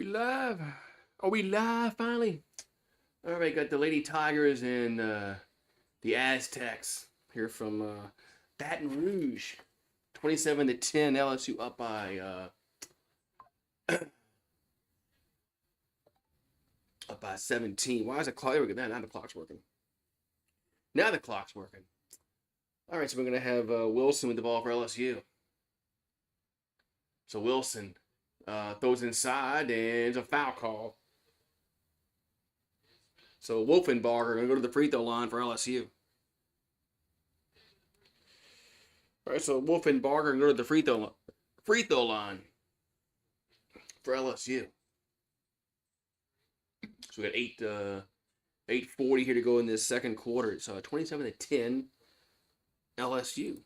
We live. Are we live finally? All right, got the Lady Tigers and the Aztecs here from Baton Rouge. 27-10, LSU up by 17. Why is the clock? There we go. Now the clock's working. Now the clock's working. All right, so we're gonna have Wilson with the ball for LSU. So Wilson throws inside, and it's a foul call. So Wolfenbarger gonna go to the free throw line for LSU. All right, so Wolfenbarger gonna go to the free throw line for LSU. So we got 8:40 here to go in this second quarter. It's 27-10 LSU.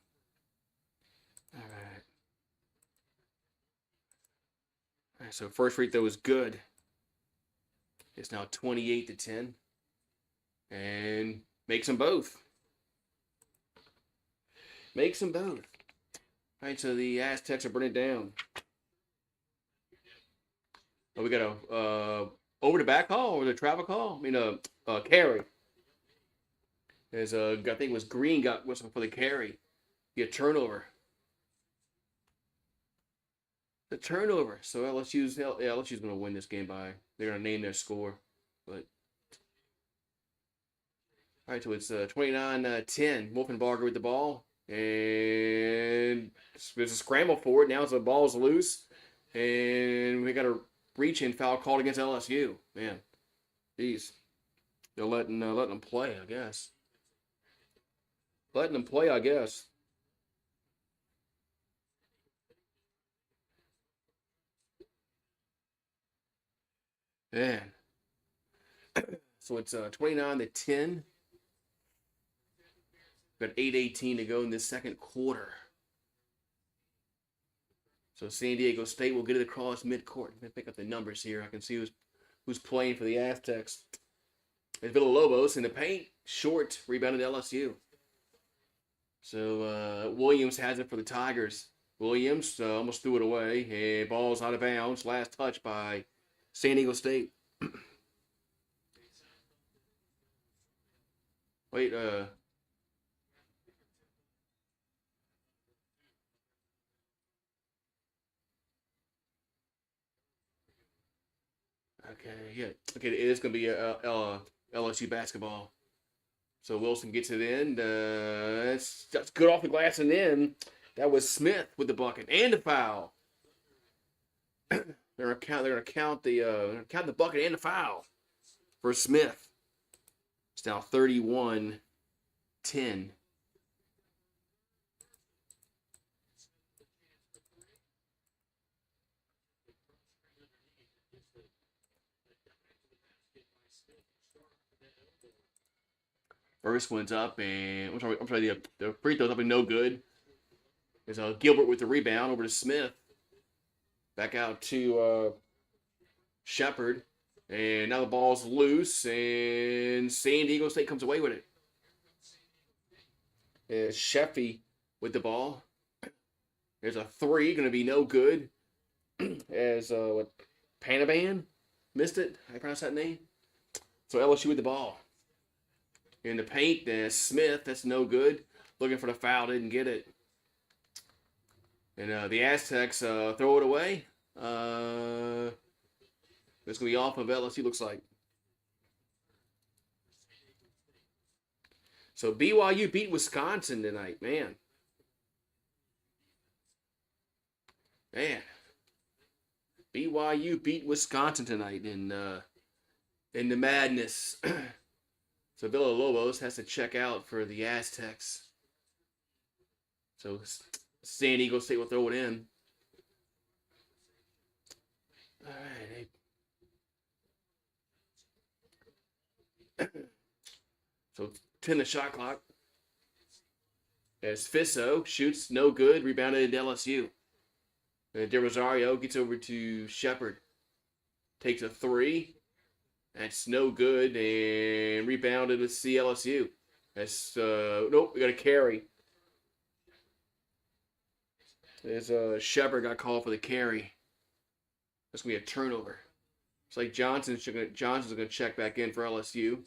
All right. All right, so first free throw is good. It's now 28-10. And makes them both. Makes them both. All right, so the Aztecs are burning down. Oh, we got a over the back call or the travel call? I mean, a carry. There's I think it was Green got whistle for the carry. Get turnover. The turnover. So LSU's going to win this game by. They're going to name their score, but. All right, so it's 29-10. Wolfenbarger with the ball. And there's a scramble for it. Now the ball's loose. And we got a reach-in foul called against LSU. Man, geez. They're letting them play, I guess. Letting them play, I guess. Man. So it's 29-10. Got 8:18 to go in this second quarter. So San Diego State will get it across midcourt. Let me pick up the numbers here. I can see who's playing for the Aztecs. It's Villalobos in the paint. Short, rebounded LSU. So Williams has it for the Tigers. Williams almost threw it away. And ball's out of bounds. Last touch by San Diego State. Wait, okay, yeah. Okay, it is going to be LSU basketball. So Wilson gets it in. That's good off the glass and in. That was Smith with the bucket and the foul. They're gonna count the bucket and the foul for Smith. It's now 31-10. First one's up, and I'm sorry, the free throw's up and no good. There's Gilbert with the rebound over to Smith. Back out to Shepard. And now the ball's loose, and San Diego State comes away with it. Sheffy with the ball. There's a three, going to be no good. As Panaban missed it. How do you pronounce that name? So LSU with the ball. In the paint, there's Smith. That's no good. Looking for the foul, didn't get it. And the Aztecs throw it away. It's going to be off of LSU, looks like. So BYU beat Wisconsin tonight, man. BYU beat Wisconsin tonight in the madness. So Villalobos has to check out for the Aztecs. So San Diego State will throw it in. All right. So 10 the shot clock. As Fisso shoots, no good. Rebounded into LSU. And De Rosario gets over to Shepard. Takes a three. That's no good. And rebounded with CLSU. That's, nope, we got a carry. There's Shepard got called for the carry. That's going to be a turnover. It's like Johnson's going to check back in for LSU.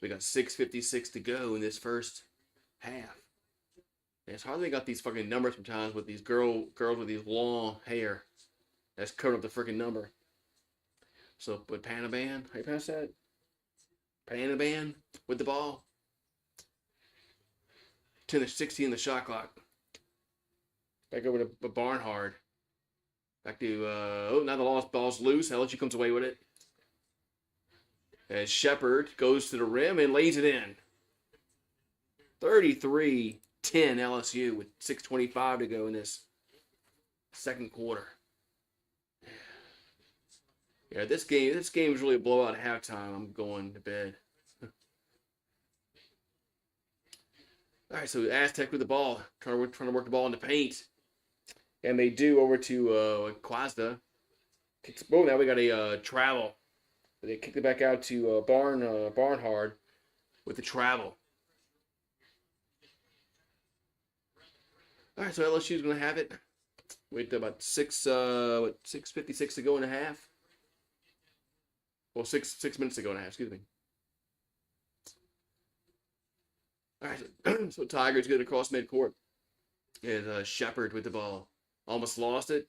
We got 6:56 to go in this first half. And it's hard they got these fucking numbers sometimes with these girls with these long hair that's covering up the freaking number. So with Panaban, how you pass that? Panaban with the ball. 10-16 the shot clock. Back over to Barnhard. Back to now the lost ball's loose. LSU comes away with it. As Shepard goes to the rim and lays it in. 33-10 LSU with 6:25 to go in this second quarter. Yeah, this game is really a blowout at halftime. I'm going to bed. All right, so Aztec with the ball, trying to work the ball in the paint, and they do over to Quazda. Oh, now we got a travel. They kicked it back out to Barnhard with the travel. All right, so LSU is going to have it with about 6:56 to go in the half. Well, six minutes to go in the half. Excuse me. All right, so Tigers get across midcourt. And Shepard with the ball. Almost lost it.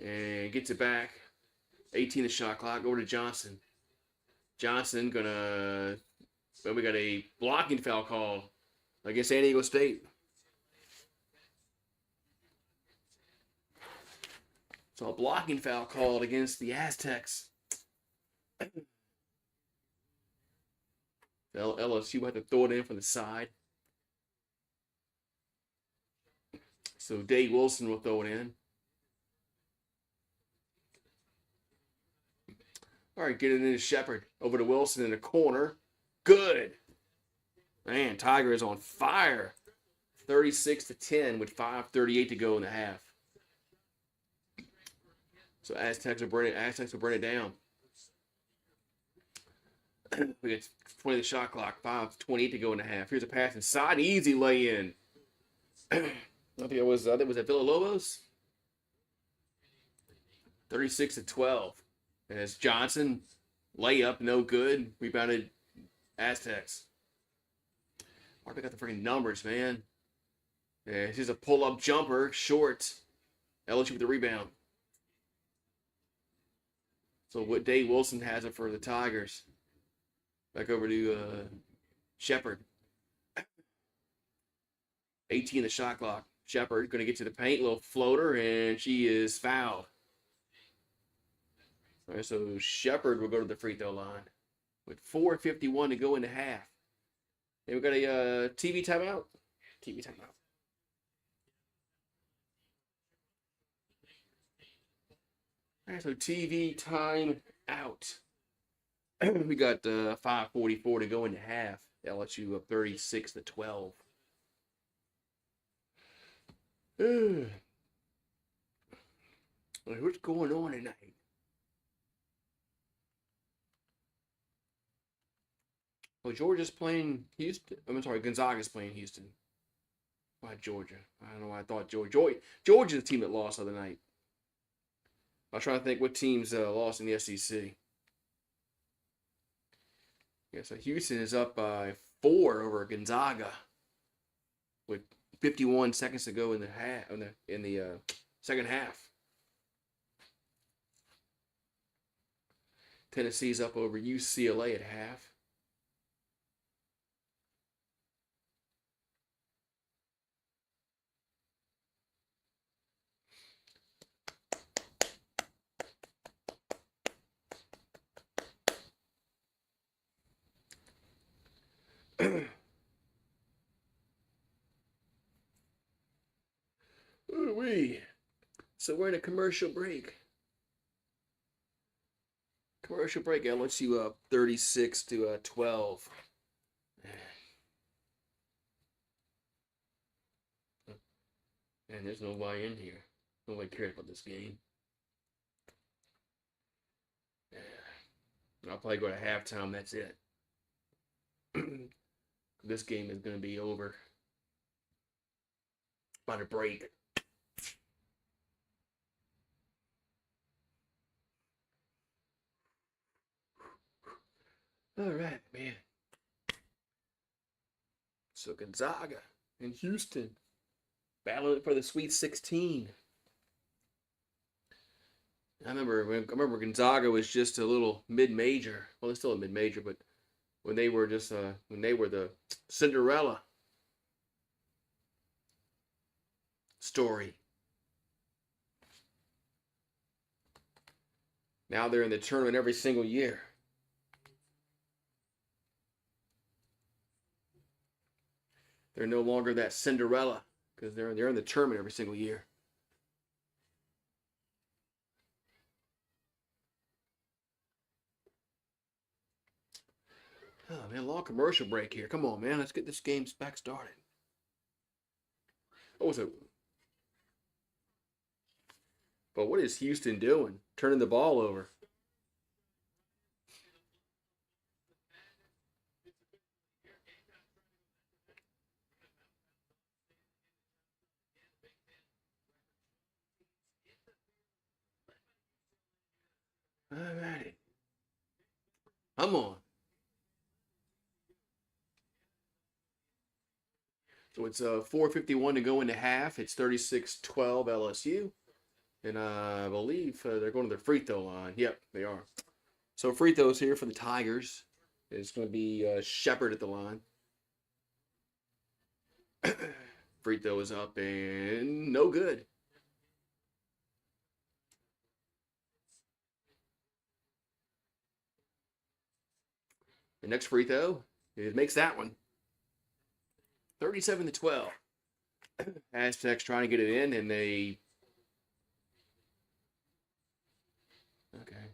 And gets it back. 18 the shot clock. Over to Johnson. Johnson gonna... Well, we got a blocking foul call against San Diego State. So a blocking foul called against the Aztecs. LSU had to throw it in from the side. So Dave Wilson will throw it in. All right, get it into Shepard. Over to Wilson in the corner. Good. Man, Tiger is on fire. 36-10 with 5:38 to go in the half. So Aztecs will burn it down. We got 20 the shot clock. 5:28 to go in the half. Here's a pass inside. Easy lay-in. I think it was at Villalobos. 36-12. And it's Johnson. Layup, no good. Rebounded Aztecs. Why do we got the freaking numbers, man? Yeah, here's a pull-up jumper. Short. LSU with the rebound. So what Dave Wilson has it for the Tigers. Back over to Shepard. 18 the shot clock. Shepard going to get to the paint. Little floater, and she is fouled. All right, so Shepard will go to the free throw line with 4:51 to go in the half. And we've got a TV timeout. TV timeout. All right, so TV time out. We got 5:44 to go in the half. LSU up 36-12. What's going on tonight? Oh, Georgia's playing Houston. I'm sorry, Gonzaga's playing Houston. Why Georgia? I don't know why I thought Georgia. Georgia's the team that lost the other night. I was trying to think what teams lost in the SEC. Yeah, so Houston is up by 4 over Gonzaga with 51 seconds to go in the half in the second half. Tennessee's up over UCLA at half. Ooh-wee. So we're in a commercial break. Commercial break. LSU up 36-12. And there's nobody in here. Nobody cares about this game. I'll probably go to halftime. That's it. This game is going to be over by the break. All right, man. So Gonzaga and Houston battling for the Sweet 16. I remember Gonzaga was just a little mid-major. Well, it's still a mid-major, but when they were the Cinderella story. Now they're in the tournament every single year. They're no longer that Cinderella because they're in the tournament every single year. Oh man, long commercial break here. Come on, man, let's get this game back started. What was it? But what is Houston doing? Turning the ball over. All righty. Come on. So it's 4:51 to go into half. It's 36-12 LSU. And I believe they're going to the free throw line. Yep, they are. So free throws here for the Tigers. It's going to be Shepard at the line. Free throw is up and no good. The next free throw, it makes that one. 37-12. Aztecs trying to get it in, and they. Okay.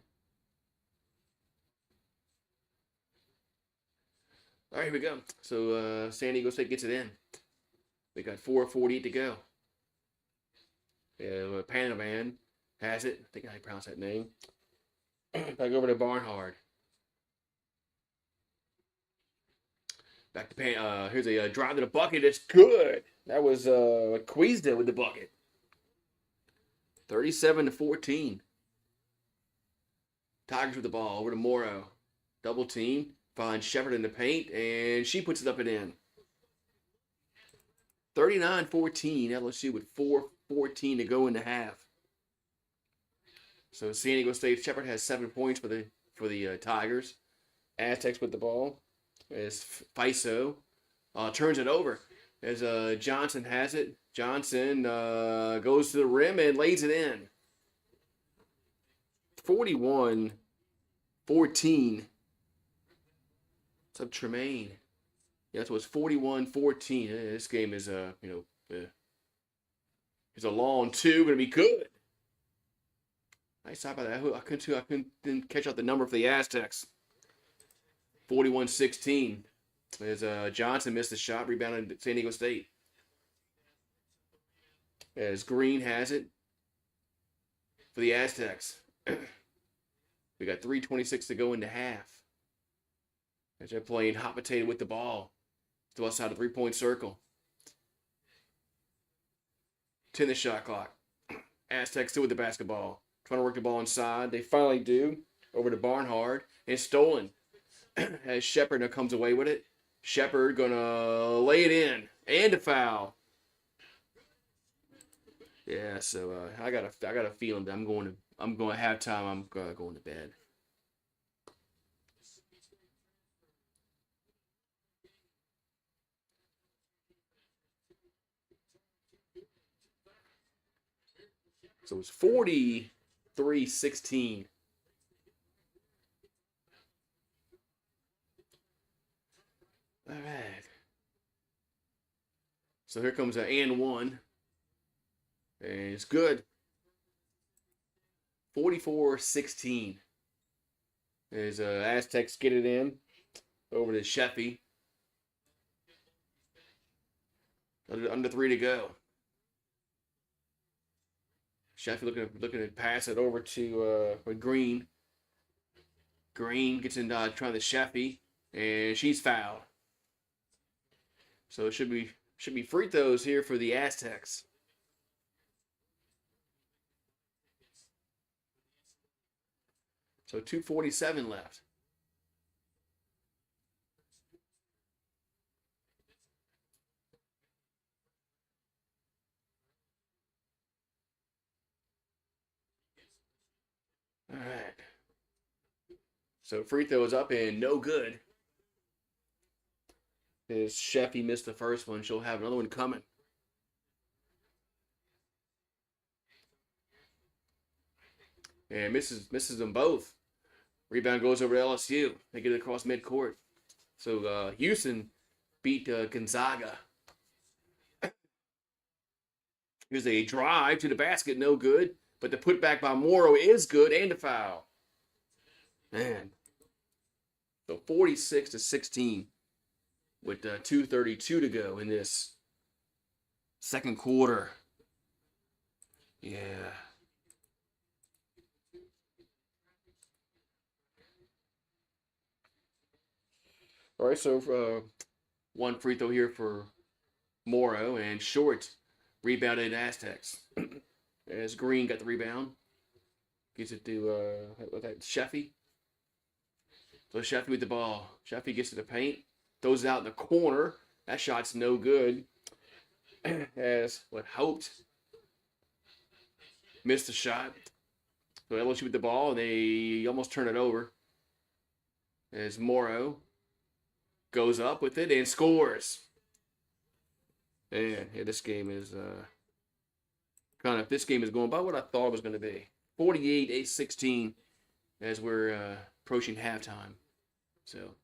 All right, here we go. So San Diego State gets it in. We got 4:48 to go. Yeah, Panaman has it. I think I pronounce that name. Back over to Barnhard. Back to here's a drive to the bucket. It's good. That was Queasda with the bucket. 37-14. Tigers with the ball over to Morrow. Double team. Finds Shepard in the paint, and she puts it up and in. 39-14. LSU with 4:14 to go in the half. So San Diego State Shepard has 7 points for the Tigers. Aztecs with the ball. As FISO turns it over. As Johnson has it. Johnson goes to the rim and lays it in. 41-14. What's up, Tremaine? Yeah, so it's 41-14. This game is it's a long two, gonna be good. Nice shot by that. I couldn't catch out the number for the Aztecs. 41-16. As Johnson missed the shot, rebounded San Diego State. As Green has it for the Aztecs. We got 3:26 to go into half. As they're playing hot potato with the ball. Still outside the three-point circle. 10 the shot clock. Aztecs still with the basketball. Trying to work the ball inside. They finally do. Over to Barnhard. And it's stolen. As Shepard now comes away with it. Shepard gonna lay it in. And a foul. Yeah, so I got a feeling that I'm going to halftime. I'm going to bed. So it's 43-16. All right. So here comes an and one. And it's good. 44-16. As Aztecs get it in. Over to Sheffy. Under 3 to go. Sheffy looking to pass it over to Green. Green gets in trying to Sheffy. And she's fouled. So it should be free throws here for the Aztecs. So 2:47 left. So free throw is up and no good. As Sheffy missed the first one, she'll have another one coming. And misses them both. Rebound goes over to LSU. They get it across midcourt. So Houston beat Gonzaga. Here's a drive to the basket, no good. But the putback by Morrow is good, and the foul. Man. So 46-16 with 2:32 to go in this second quarter. Yeah. All right, so one free throw here for Morrow, and Short rebounded Aztecs. As Green got the rebound. Gets it to Sheffy. So Sheffy with the ball. Sheffy gets to the paint. Throws it out in the corner. That shot's no good. As what hoped. Missed the shot. So LSU with the ball, and they almost turn it over. As Morrow goes up with it and scores. And yeah, this game is this game is going by what I thought it was going to be. 48-16 as we're approaching halftime. So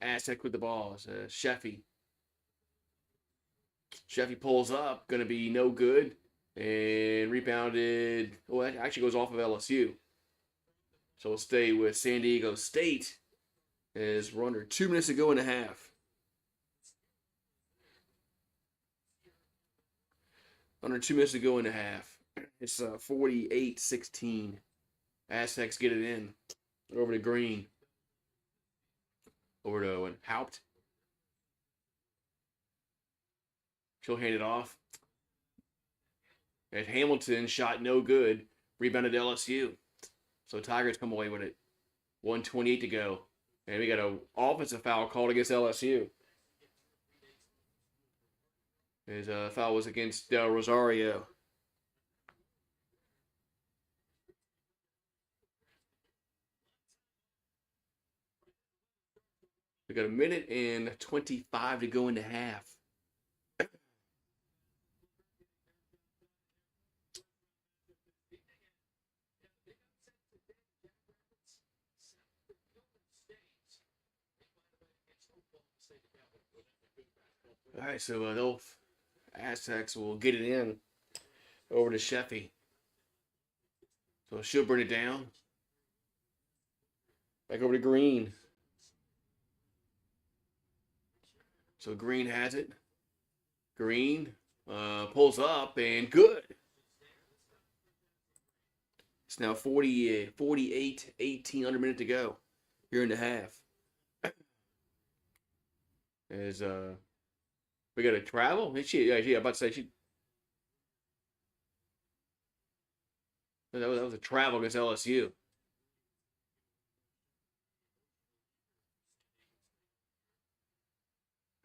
Aztec with the ball. Sheffy. Sheffy pulls up, going to be no good, and rebounded. Well, that actually goes off of LSU. So we'll stay with San Diego State as we're under 2 minutes to go in the half. Under 2 minutes to go in the half. It's 48-16. Aztecs get it in. Over to Green. Over to Haupt. She'll hand it off. And Hamilton shot no good. Rebounded LSU. So Tigers come away with it. 1:28 to go. And we got an offensive foul called against LSU. His foul was against Del Rosario. We got 1:25 to go in the half. All right, so those Aztecs will get it in over to Sheffy. So she'll bring it down. Back over to Green. So Green has it. Green pulls up and good. It's now 48-18, under a minute to go here in the half. As we got to travel. Yeah, I'm about to say that was a travel against LSU.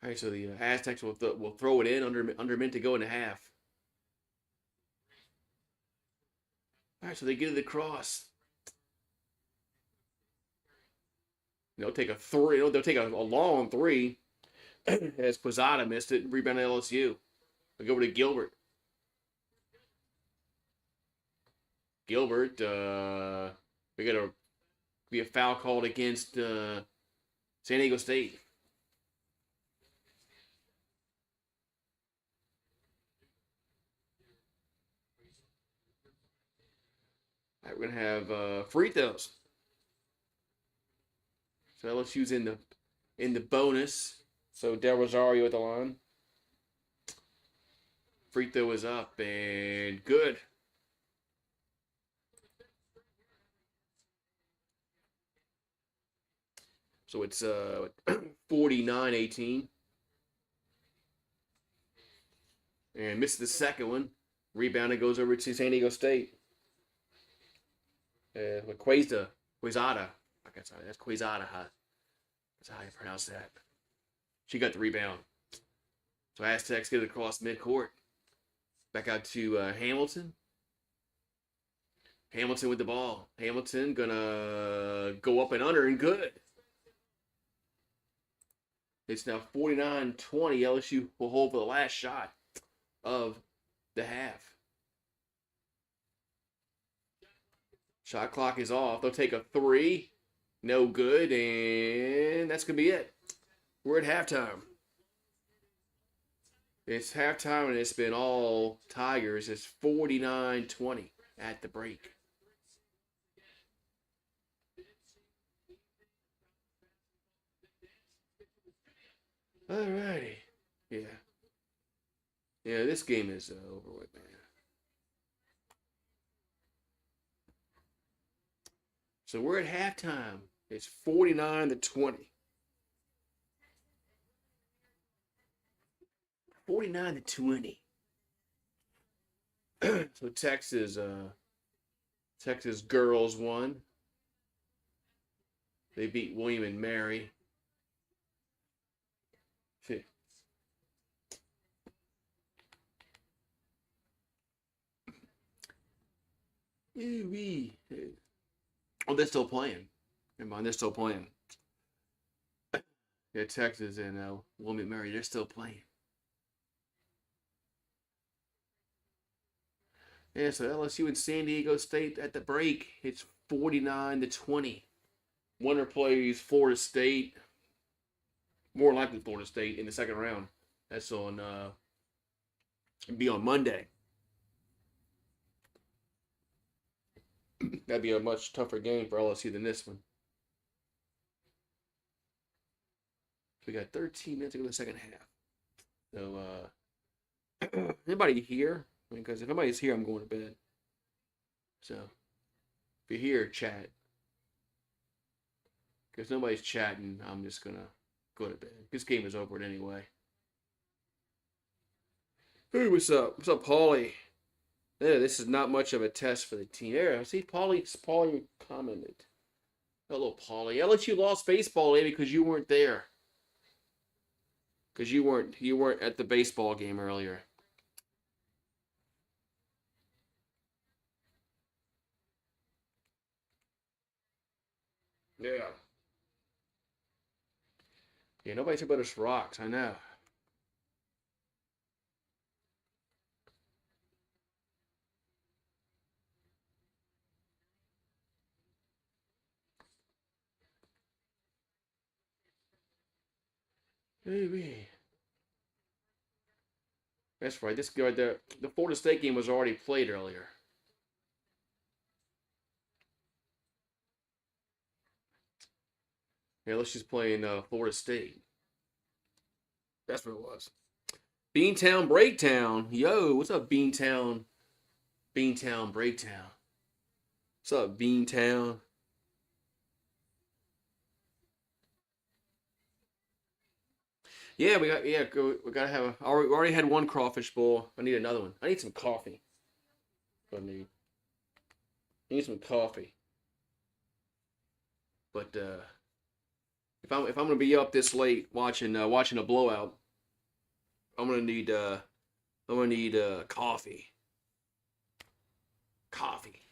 All right, so the Aztecs will throw it in under a minute to go in the half. All right, so they get it across. They'll take a three. They'll take a long three. As Quezada missed it, rebound LSU. We go over to Gilbert. Gilbert, we got to be a foul called against San Diego State. All right, we're gonna have free throws. So LSU's in the bonus. So Del Rosario at the line. Free throw is up and good. So it's 49-18. And missed the second one. Rebounding goes over to San Diego State. Quezada. I guess that's Quezada. That's how you pronounce that. She got the rebound. So Aztecs get it across midcourt. Back out to Hamilton. Hamilton with the ball. Hamilton gonna go up and under and good. It's now 49-20. LSU will hold for the last shot of the half. Shot clock is off. They'll take a three. No good. And that's going to be it. We're at halftime. It's halftime, and it's been all Tigers. It's 49-20 at the break. All righty. Yeah. Yeah, this game is over with, man. So we're at halftime. It's 49-20. 49-20. So Texas girls won. They beat William and Mary. Oh, they're still playing. Never mind, they're still playing. Yeah, Texas and William and Mary, they're still playing. Yeah, so LSU and San Diego State at the break. It's 49-20. Winner plays Florida State. More likely Florida State in the second round. That's on be on Monday. That'd be a much tougher game for LSU than this one. We got 13 minutes to go to the second half. So anybody here? Because if nobody's here, I'm going to bed. So if you're here, chat. Because nobody's chatting, I'm just gonna go to bed. This game is over anyway. Hey, what's up? What's up, Paulie? Yeah, this is not much of a test for the team. There, I see Paulie commented. Hello, Paulie. LSU lost baseball today because you weren't there. Because you weren't at the baseball game earlier. Yeah. Yeah, nobody's about us rocks, I know. Maybe. That's right. This guy, the Florida State game was already played earlier. Yeah, let's just play in Florida State. That's what it was. Beantown Breakdown. Yo, what's up, Beantown? Beantown Breakdown. What's up, Beantown? Yeah, we gotta have we already had one crawfish bowl. I need another one. I need some coffee. I need some coffee. But if I'm gonna be up this late watching a blowout, I'm gonna need coffee. Coffee.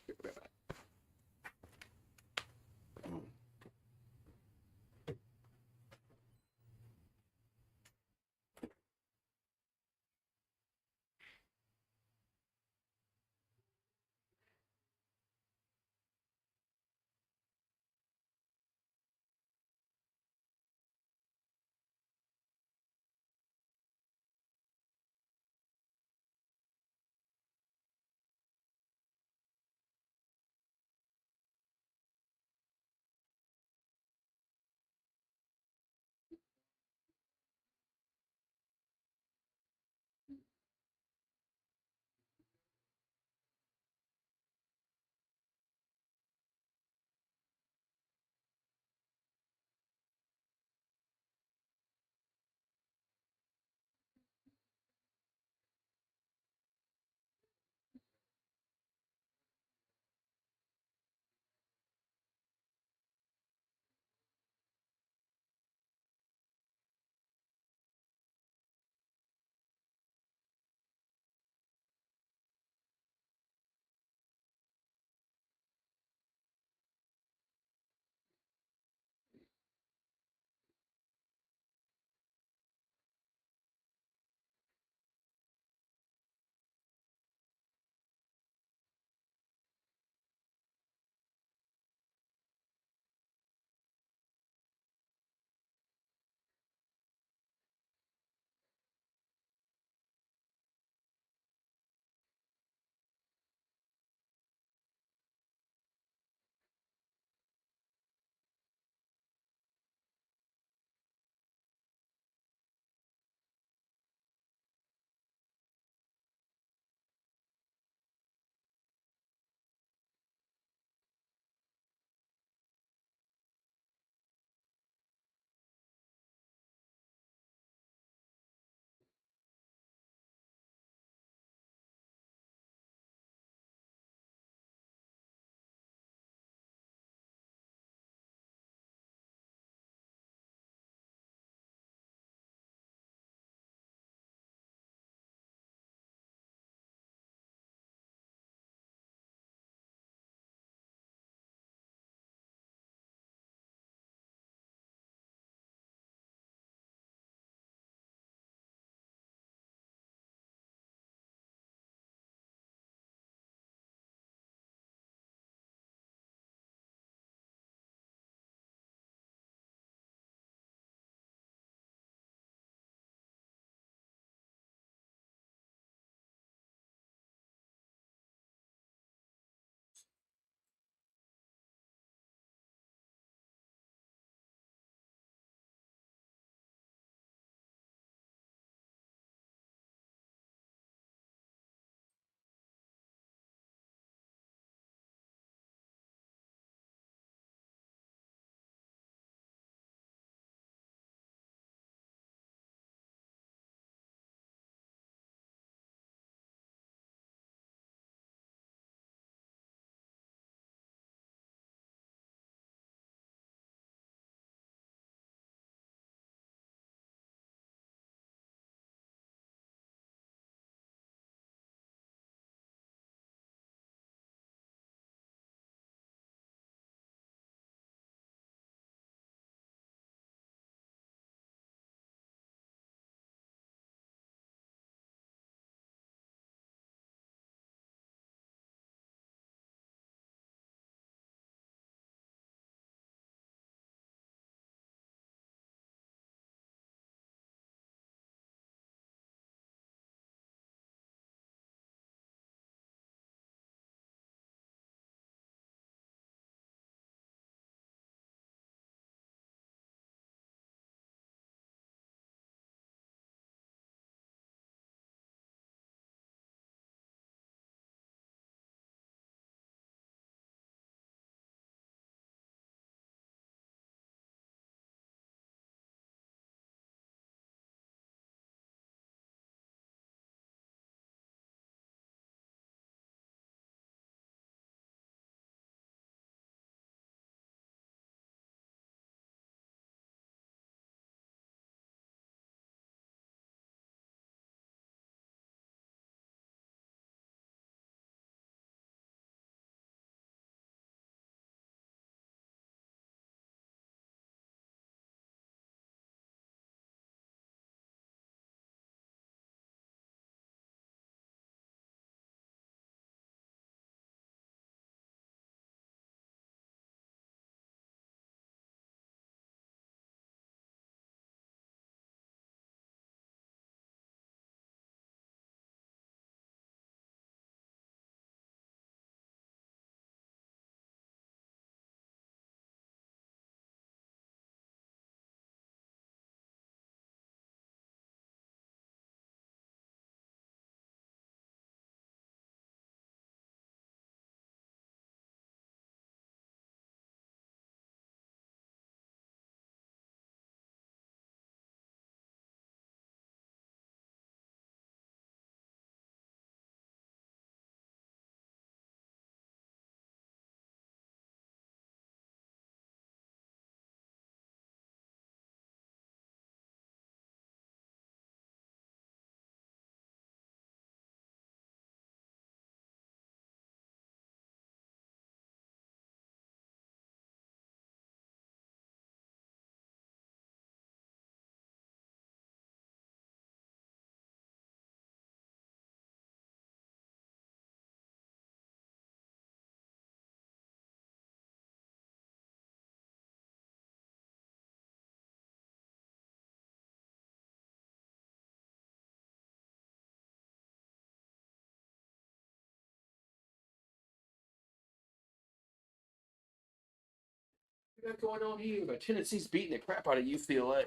got going on here? But Tennessee's beating the crap out of UCLA.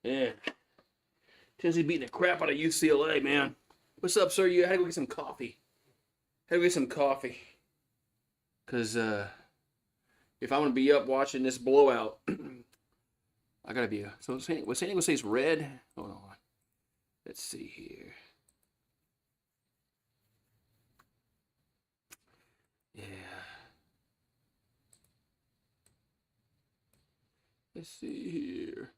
Yeah. Tennessee beating the crap out of UCLA, man. What's up, sir? You had to go get some coffee. Because if I'm going to be up watching this blowout, I got to be. So what San Diego say is red? Hold on. Let's see here. Yeah. Let's see here.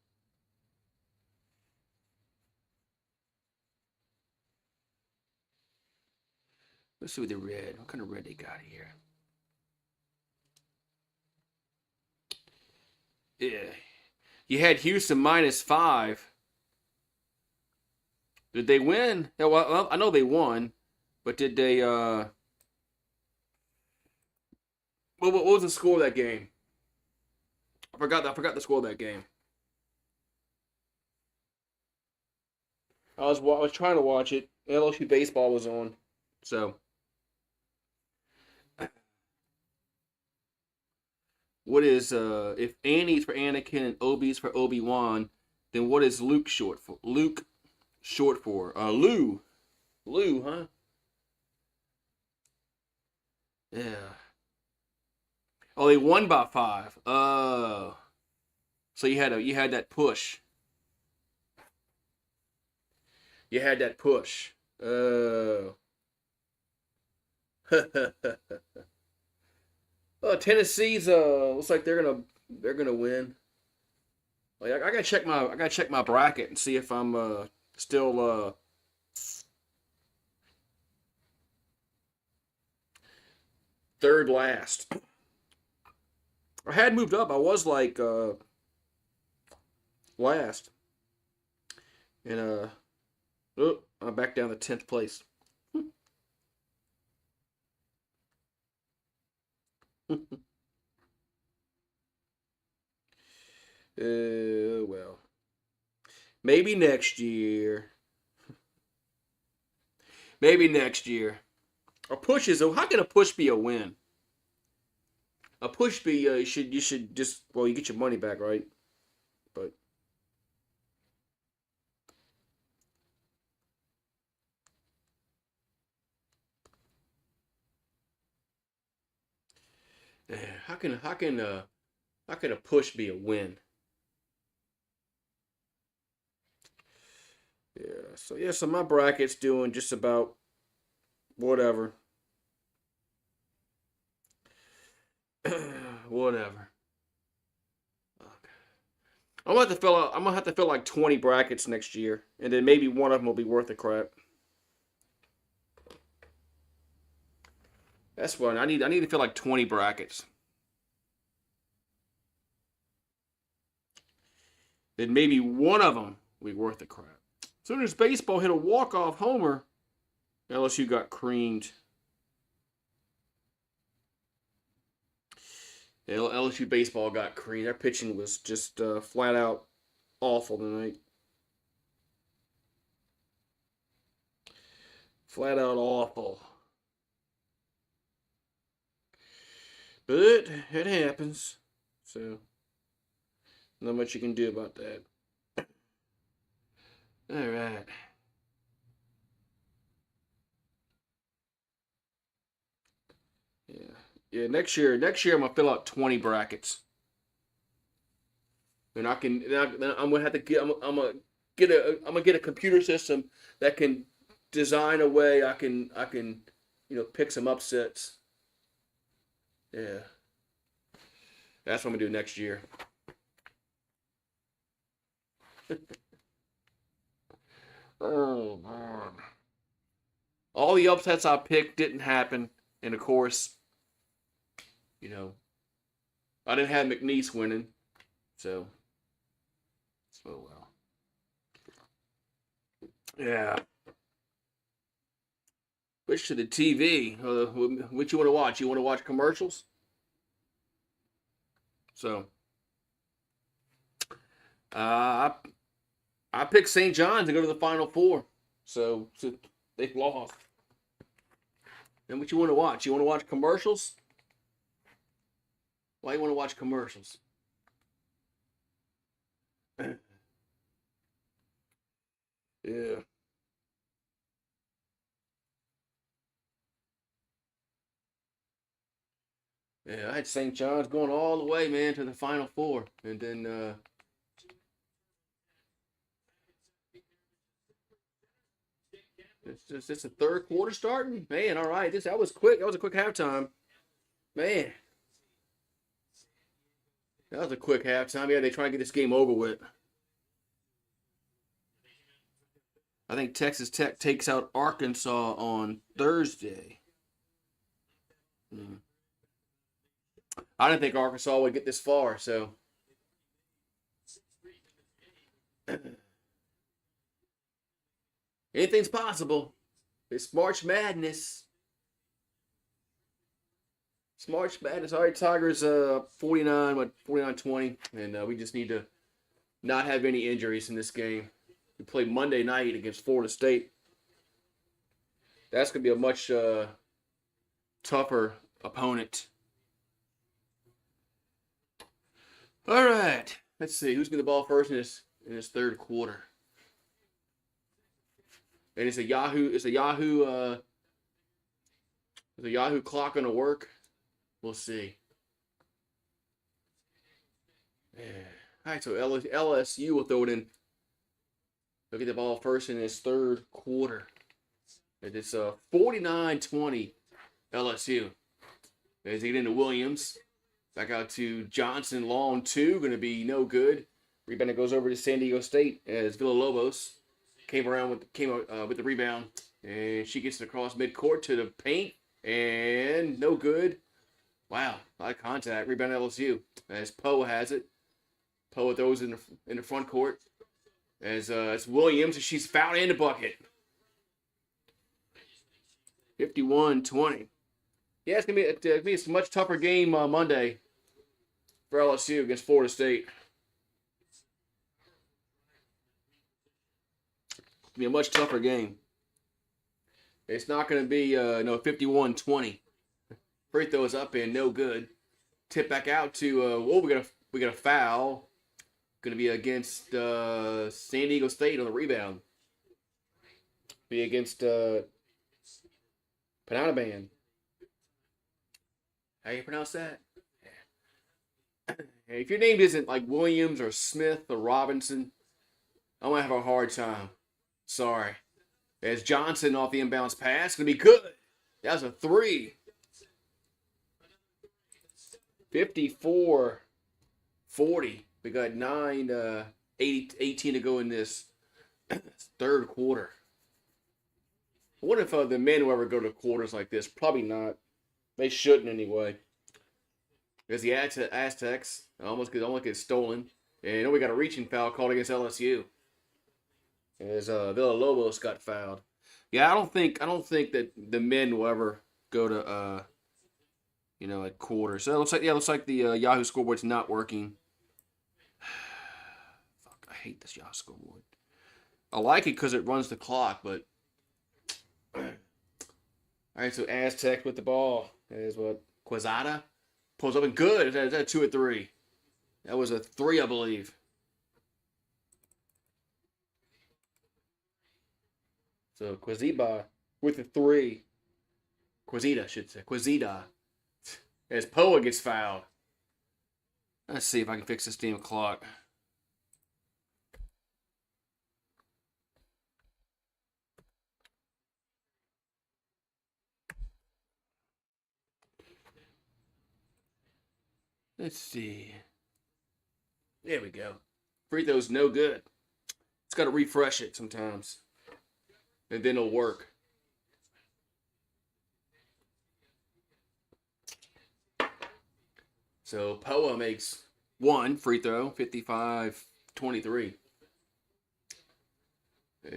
Let's see what the red. What kind of red they got here? Yeah. You had Houston -5. Did they win? Yeah, well, I know they won, but did they? What was the score of that game? I forgot the score of that game. I was trying to watch it. LSU baseball was on, so. What is if Annie's for Anakin and Obi's for Obi-Wan, then what is Luke short for? Luke short for Lou. Lou, huh? Yeah. Oh, they won by 5. So you had that push. You had that push. Tennessee's looks like they're gonna win. Like I gotta check my bracket and see if I'm still third last. I had moved up. I was like last, and I'm back down to 10th place. Well, maybe next year. Maybe next year. A push is how can a push be a win? A push be you should just you get your money back, right? But how can a push be a win? Yeah, so my bracket's doing just about whatever. Whatever. I'm gonna have to fill like 20 brackets next year, and then maybe one of them will be worth the crap. That's what I need. I need to fill like 20 brackets. Then maybe one of them will be worth the crap. As soon as baseball hit a walk-off homer, LSU got creamed. LSU baseball got creamed. Their pitching was just flat out awful tonight. Flat out awful. But it happens. So, not much you can do about that. All right. Yeah. Next year I'm gonna fill out 20 brackets, and I'm gonna have to get. I'm gonna get a computer system that can design a way I can pick some upsets. Yeah, that's what I'm gonna do next year. Oh man. All the upsets I picked didn't happen, and of course, I didn't have McNeese winning, so well. Yeah. Switch to the TV. What you want to watch? You want to watch commercials? So, I picked St. John's to go to the Final Four. So they've lost. And what you want to watch? You want to watch commercials? Why you want to watch commercials? Yeah. Yeah, I had St. John's going all the way, man, to the Final Four. And then it's the third quarter starting. Man, all right. That was quick. That was a quick halftime. Man, that was a quick halftime. Yeah, they try to get this game over with. I think Texas Tech takes out Arkansas on Thursday. Hmm. I didn't think Arkansas would get this far, so anything's possible. It's March Madness. It's March Madness. All right, Tigers 49-20, and we just need to not have any injuries in this game. We play Monday night against Florida State. That's going to be a much tougher opponent. All right, let's see who's getting the ball first in this third quarter. And it's a Yahoo. It's a Yahoo. Is a Yahoo clock going to work? We'll see. Yeah. All right, so LSU will throw it in. They'll get the ball first in this third quarter. It's 49-20 LSU. As they get into Williams. Back out to Johnson, long two, going to be no good. Rebound goes over to San Diego State as Villalobos came with the rebound. And she gets it across midcourt to the paint. And no good. Wow, a lot of contact. Rebound LSU. As Poe has it. Poe throws it in the front court. As it's Williams, and she's fouled in the bucket. 51-20. Yeah, it's going to be a much tougher game Monday for LSU against Florida State. It'll be a much tougher game. It's not going to be 51-20. Free throw is up and no good. Tip back out to we got a foul. Going to be against San Diego State on the rebound. Be against Pananaban. How you pronounce that? If your name isn't like Williams or Smith or Robinson, I'm going to have a hard time. Sorry. As Johnson off the inbounds pass, going to be good. That was a three. 54-40. We got 18 to go in this third quarter. I wonder if the men will ever go to quarters like this. Probably not. They shouldn't anyway. There's the Aztecs. Almost get stolen. And we got a reaching foul called against LSU. As Villalobos got fouled. Yeah, I don't think that the men will ever go to at quarters. So it looks like the Yahoo scoreboard's not working. Fuck, I hate this Yahoo scoreboard. I like it because it runs the clock, but all right. So Aztecs with the ball. That is what Quezada pulls up and good. Is that 2 or 3? That was a 3, I believe. So Quezida with a 3. Quezida, I should say. Quezida. As Poa gets fouled. Let's see if I can fix this damn clock. Let's see. There we go. Free throw's no good. It's got to refresh it sometimes. And then it'll work. So Poa makes 1 free throw, 55-23.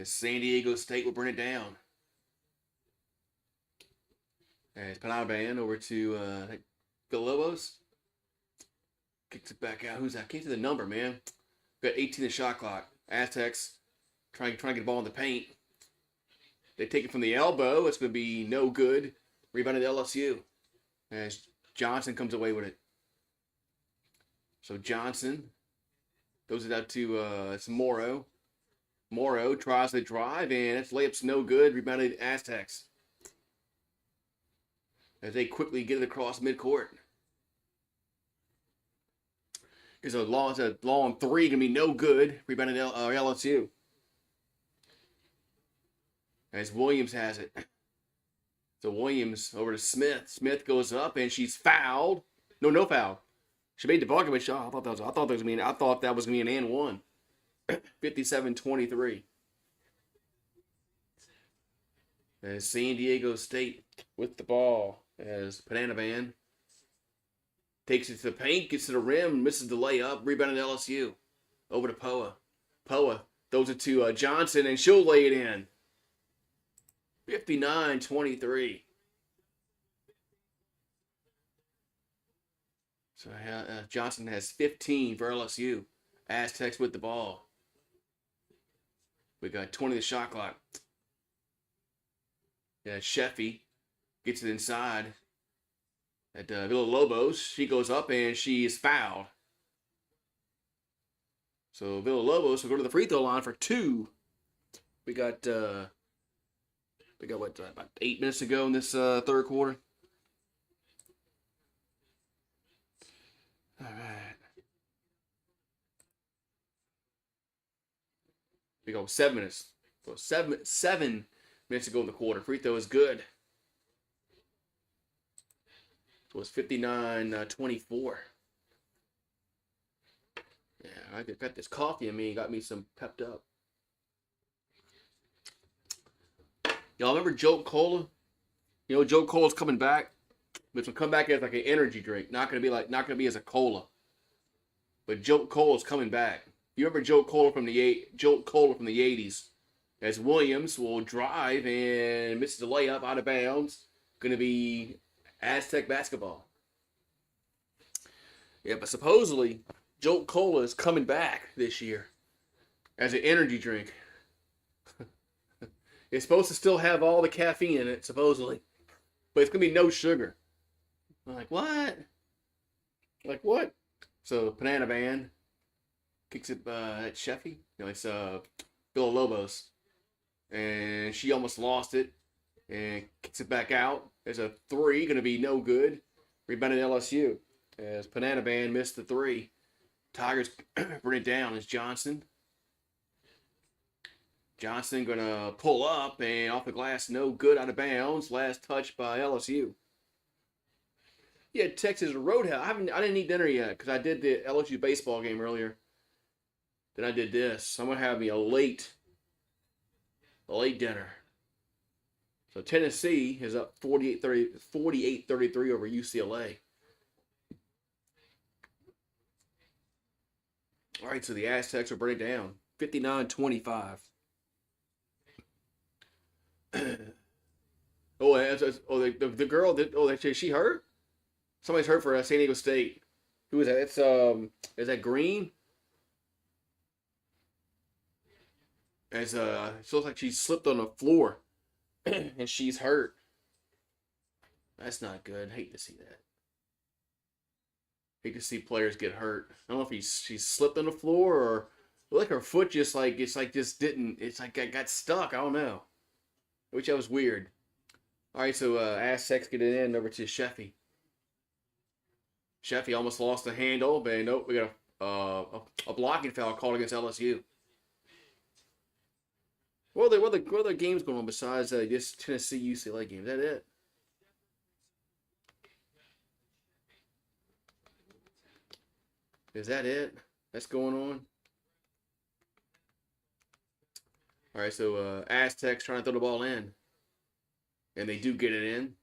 San Diego State will bring it down. As Pananaban over to Villalobos. Kicks it back out. Who's that? Can't see the number, man. Got 18 in the shot clock. Aztecs trying to get the ball in the paint. They take it from the elbow. It's going to be no good. Rebounded LSU. As Johnson comes away with it. So Johnson throws it out to it's Morrow. Morrow tries the drive, and that's layup's no good. Rebounded Aztecs as they quickly get it across midcourt. It's a long three, gonna be no good. Rebounded LSU as Williams has it. So Williams over to Smith. Smith goes up and she's fouled. No foul. She made the bucket, but I thought that was gonna be an and one. 57-23. As San Diego State with the ball as Pananaban takes it to the paint, gets to the rim, misses the layup, rebounded LSU. Over to Poa. Poa throws it to Johnson, and she'll lay it in. 59-23. So Johnson has 15 for LSU. Aztecs with the ball. We got 20 the shot clock. Yeah, Sheffy gets it inside at Villalobos. She goes up and she is fouled. So Villalobos will go to the free throw line for two. We got what, about 8 minutes to go in this third quarter. All right. We go 7 minutes. So 7 minutes to go in the quarter. Free throw is good. So it's 59-24. Yeah, I got this coffee in me. Got me some pepped up. Y'all remember Joe Cola? You know, Joe Cola's coming back. But it's gonna come back as like an energy drink. Not gonna be as a cola. But Joe Cola's coming back. You remember Joe Cola from the 80s? As Williams will drive and misses the layup out of bounds. Gonna be Aztec basketball. Yeah, but supposedly Jolt Cola is coming back this year as an energy drink. It's supposed to still have all the caffeine in it, supposedly. But it's going to be no sugar. I'm like, what? Like, what? So, Pananaban kicks it at Sheffy. No, it's Villalobos. And she almost lost it. And kicks it back out. There's a three, going to be no good. Rebounded LSU. As Pananaban missed the three. Tigers bring it down as Johnson. Johnson going to pull up and off the glass, no good, out of bounds. Last touch by LSU. Yeah, Texas Roadhouse. I didn't eat dinner yet because I did the LSU baseball game earlier. Then I did this. I'm going to have me a late dinner. So Tennessee is up 48-33 over UCLA. All right, so the Aztecs will bring it down. 59-25. The girl that she hurt? Somebody's hurt for San Diego State. Who is that? Is that Green? It looks like she slipped on the floor and she's hurt. That's not good. Hate to see that. Hate to see players get hurt. I don't know if she slipped on the floor or like her foot just got stuck. I don't know. Which that was weird. All right, so Aztecs get it in over to Sheffy. Sheffy almost lost the handle, but nope, we got a blocking foul called against LSU. What other games going on besides this Tennessee UCLA game? Is that it? Is that it? That's going on? All right, so Aztecs trying to throw the ball in. And they do get it in.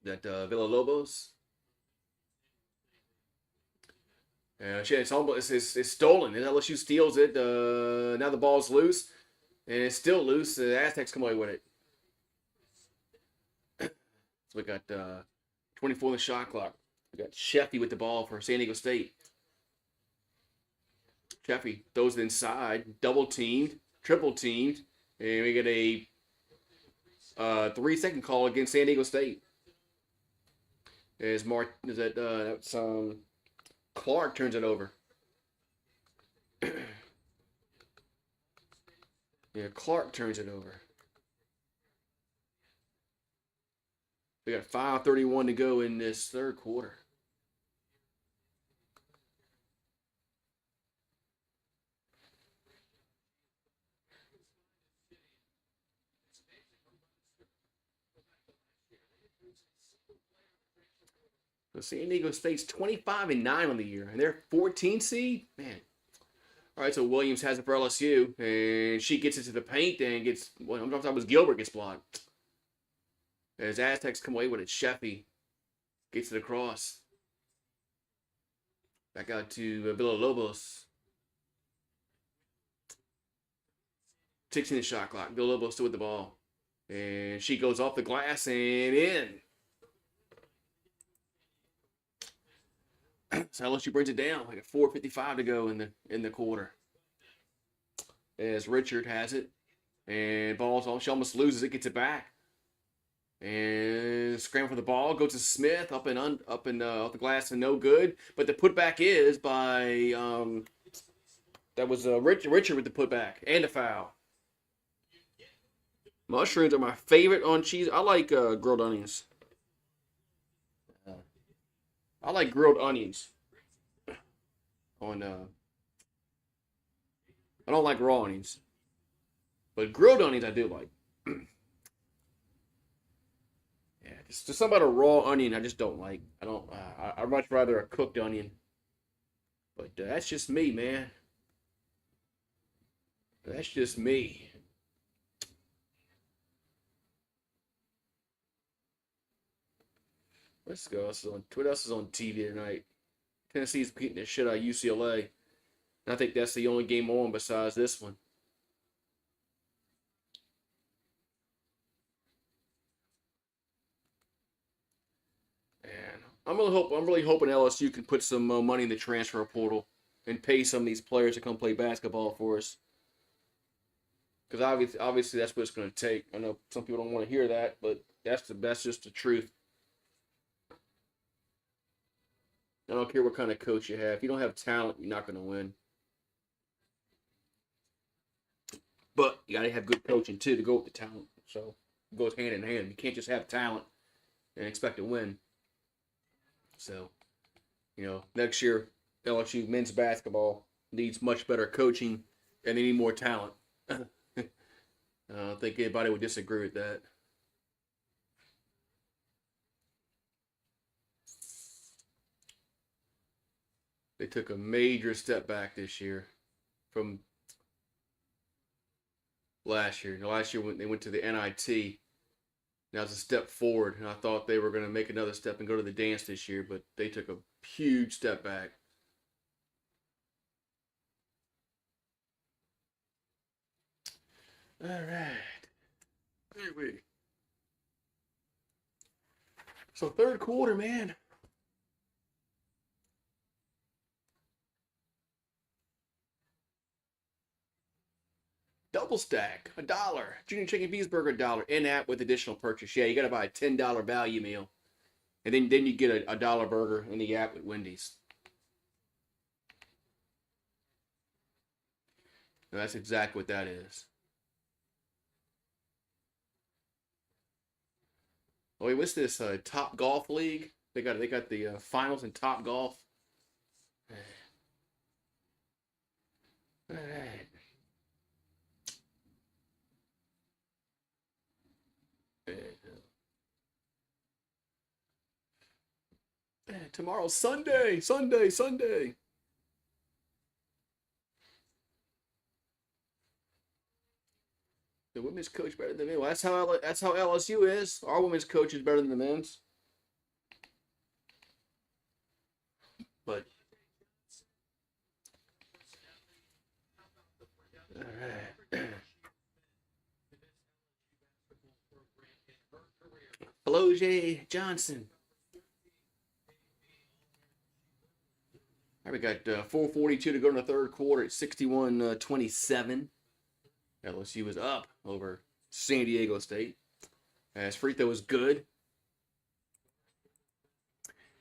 That Villalobos. It's stolen. And LSU steals it. Now the ball's loose. And it's still loose. The Aztecs come away with it. So we got 24 on the shot clock. We got Sheffy with the ball for San Diego State. Sheffy throws it inside. Double teamed. Triple teamed. And we get a 3-second call against San Diego State. Clark turns it over. Yeah, Clark turns it over. We got 5:31 to go in this third quarter. So San Diego State's 25-9 on the year, and they're 14 seed. Man. All right, so Williams has it for LSU, and she gets into the paint and gets. Well, I'm talking about Gilbert gets blocked. As Aztecs come away with it, Sheffy gets it across. Back out to Villalobos. 16 the shot clock. Villalobos still with the ball. And she goes off the glass and in. So LSU brings it down. Like a 4:55 to go in the quarter. As Richard has it. And ball's on. She almost loses it, gets it back. And scramble for the ball. Goes to Smith up and off the glass and no good. But the putback is by that was Richard with the putback and a foul. Mushrooms are my favorite on cheese. I like grilled onions. I like grilled onions. On I don't like raw onions, but grilled onions I do like. Yeah, just something about a raw onion I just don't like. I don't. I'd much rather a cooked onion. But that's just me, man. That's just me. Let's go. What else is on TV tonight? Tennessee's beating the shit out of UCLA. And I think that's the only game on besides this one. And I'm really hoping LSU can put some money in the transfer portal and pay some of these players to come play basketball for us. Because obviously that's what it's going to take. I know some people don't want to hear that, but that's just the truth. I don't care what kind of coach you have. If you don't have talent, you're not going to win. But you got to have good coaching too to go with the talent. So it goes hand in hand. You can't just have talent and expect to win. So, next year LSU men's basketball needs much better coaching and they need more talent. I don't think anybody would disagree with that. They took a major step back this year from last year. Last year when they went to the NIT, now it's a step forward, and I thought they were going to make another step and go to the dance this year, but they took a huge step back. All right. Anyway. So third quarter, man. Double stack, $1. Junior chicken cheeseburger, $1. In-app with additional purchase. Yeah, you got to buy a $10 value meal, and then you get a $1 burger in the app with Wendy's. Now, that's exactly what that is. Oh, wait, what's this? Top Golf League? They got the finals in Top Golf. All right. Tomorrow's Sunday. Sunday. The women's coach better than the men. Well, that's how LSU is. Our women's coach is better than the men's. But all right. J. Johnson. All right, we got 4:42 to go in the third quarter. It's 61-27. LSU is up over San Diego State. As free throw is good.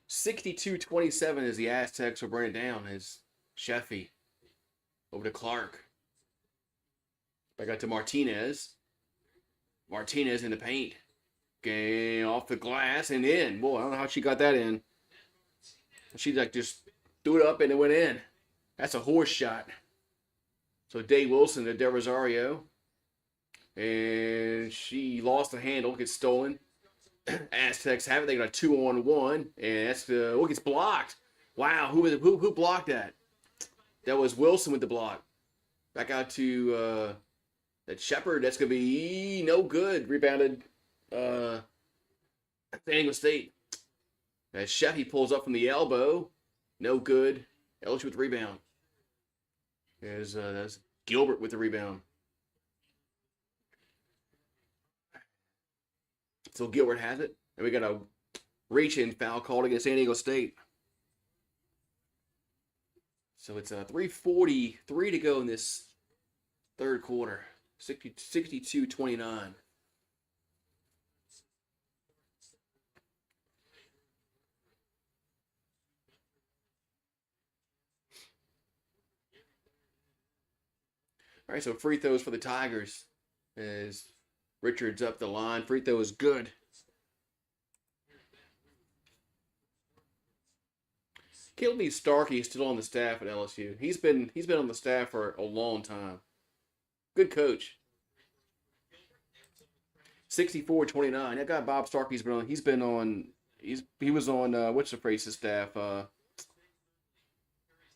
62-27 as the Aztecs will bring it down as Sheffy over to Clark. Back out to Martinez. Martinez in the paint. Game off the glass and in. Boy, I don't know how she got that in. She like just threw it up and it went in. That's a horse shot. So Dave Wilson to Del Rosario. And she lost the handle, gets stolen. Aztecs have it. They got a 2-on-1. And that's the gets blocked. Wow, who blocked that? That was Wilson with the block. Back out to that Shepard. That's gonna be no good. Rebounded San Diego State. As Sheffy pulls up from the elbow. No good. LSU with the rebound. That's Gilbert with the rebound. So Gilbert has it. And we got a reach-in foul called against San Diego State. So it's 3:43 to go in this third quarter. 62-29. All right, so free throws for the Tigers as Richards up the line. Free throw is good. Kilby Starkey is still on the staff at LSU. He's been on the staff for a long time. Good coach. 64-29. That guy Bob Starkey's been on. He was on what's the phrase's staff?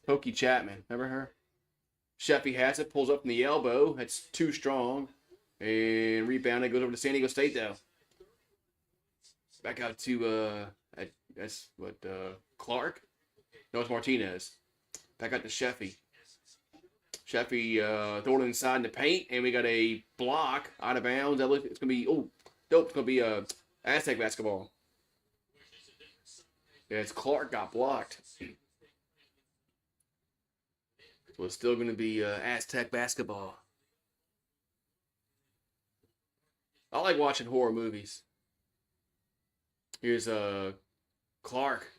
Pokey Chapman. Remember her? Sheffy has it, pulls up from the elbow. That's too strong. And rebounded, goes over to San Diego State though. Back out to that's what Clark? No, it's Martinez. Back out to Sheffy. Sheffy throwing it inside in the paint, and we got a block out of bounds. It's gonna be dope. It's gonna be Aztec basketball. As Clark got blocked. So it's still gonna be Aztec basketball. I like watching horror movies. Here's Clark.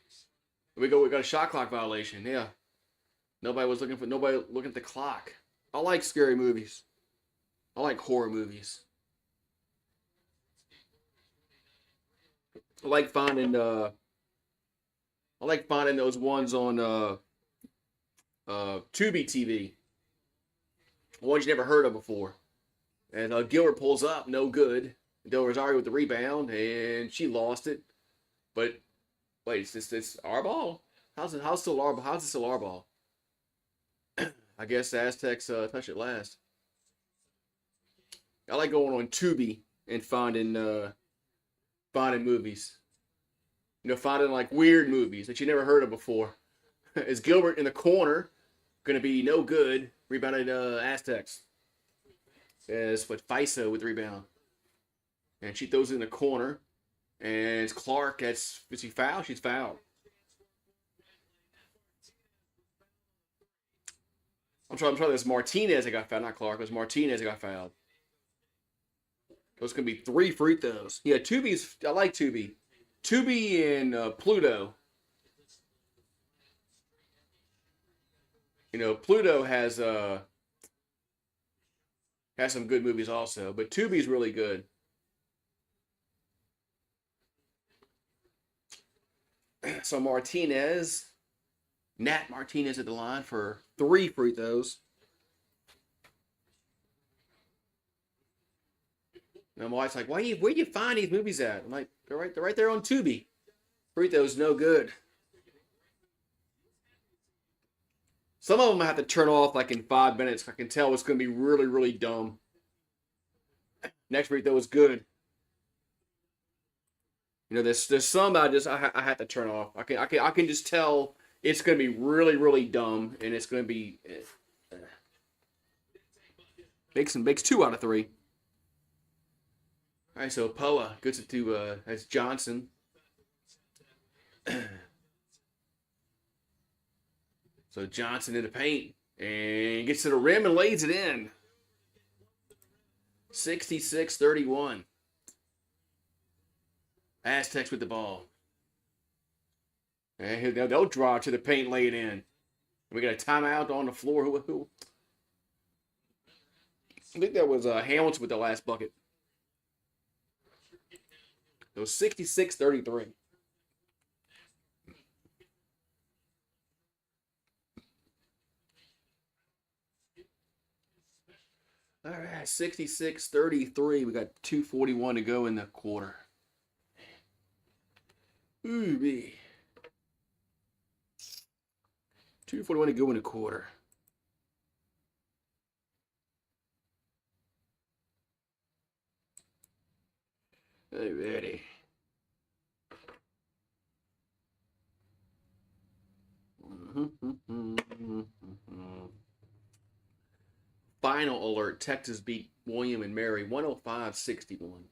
We got a shot clock violation. Yeah. Nobody looking at the clock. I like scary movies. I like horror movies. I like finding those ones on Tubi TV. Ones you never heard of before. And Gilbert pulls up, no good. Del Rosario with the rebound, and she lost it. But wait, it's our ball. How's this still our ball? I guess the Aztecs touch it last. I like going on Tubi and finding movies. Finding like weird movies that you never heard of before. Is Gilbert in the corner? Gonna be no good. Rebounded Aztecs. It's Faiso with the rebound. And she throws it in the corner. And it's Clark. Is she fouled? She's fouled. I'm trying. There's Martinez that got fouled, not Clark. It was Martinez that got fouled. Those going to be 3 free throws. Yeah, I like Tubi. Tubi and Pluto. Pluto has some good movies also, but Tubi's really good. So Nat Martinez at the line for 3 free throws. And my wife's like, where do you find these movies at? I'm like, they're right there on Tubi. Free throws, no good. Some of them I have to turn off like in 5 minutes. I can tell it's going to be really, really dumb. Next free throw is good. There's some I have to turn off. I can just tell it's going to be really, really dumb, and it's going to be makes 2 out of 3. All right, so Poa gets it to that's Johnson. So Johnson in the paint and gets to the rim and lays it in. 66-31. Aztecs with the ball. And they'll draw to the paint, lay it in. We got a timeout on the floor. Who? I think that was Hamilton with the last bucket. It was 66-33. All right, 66-33. We got 2:41 to go in the quarter. Ooh, me. 2:41 to go in the quarter. Alrighty. Final alert: Texas beat William and Mary 105-61.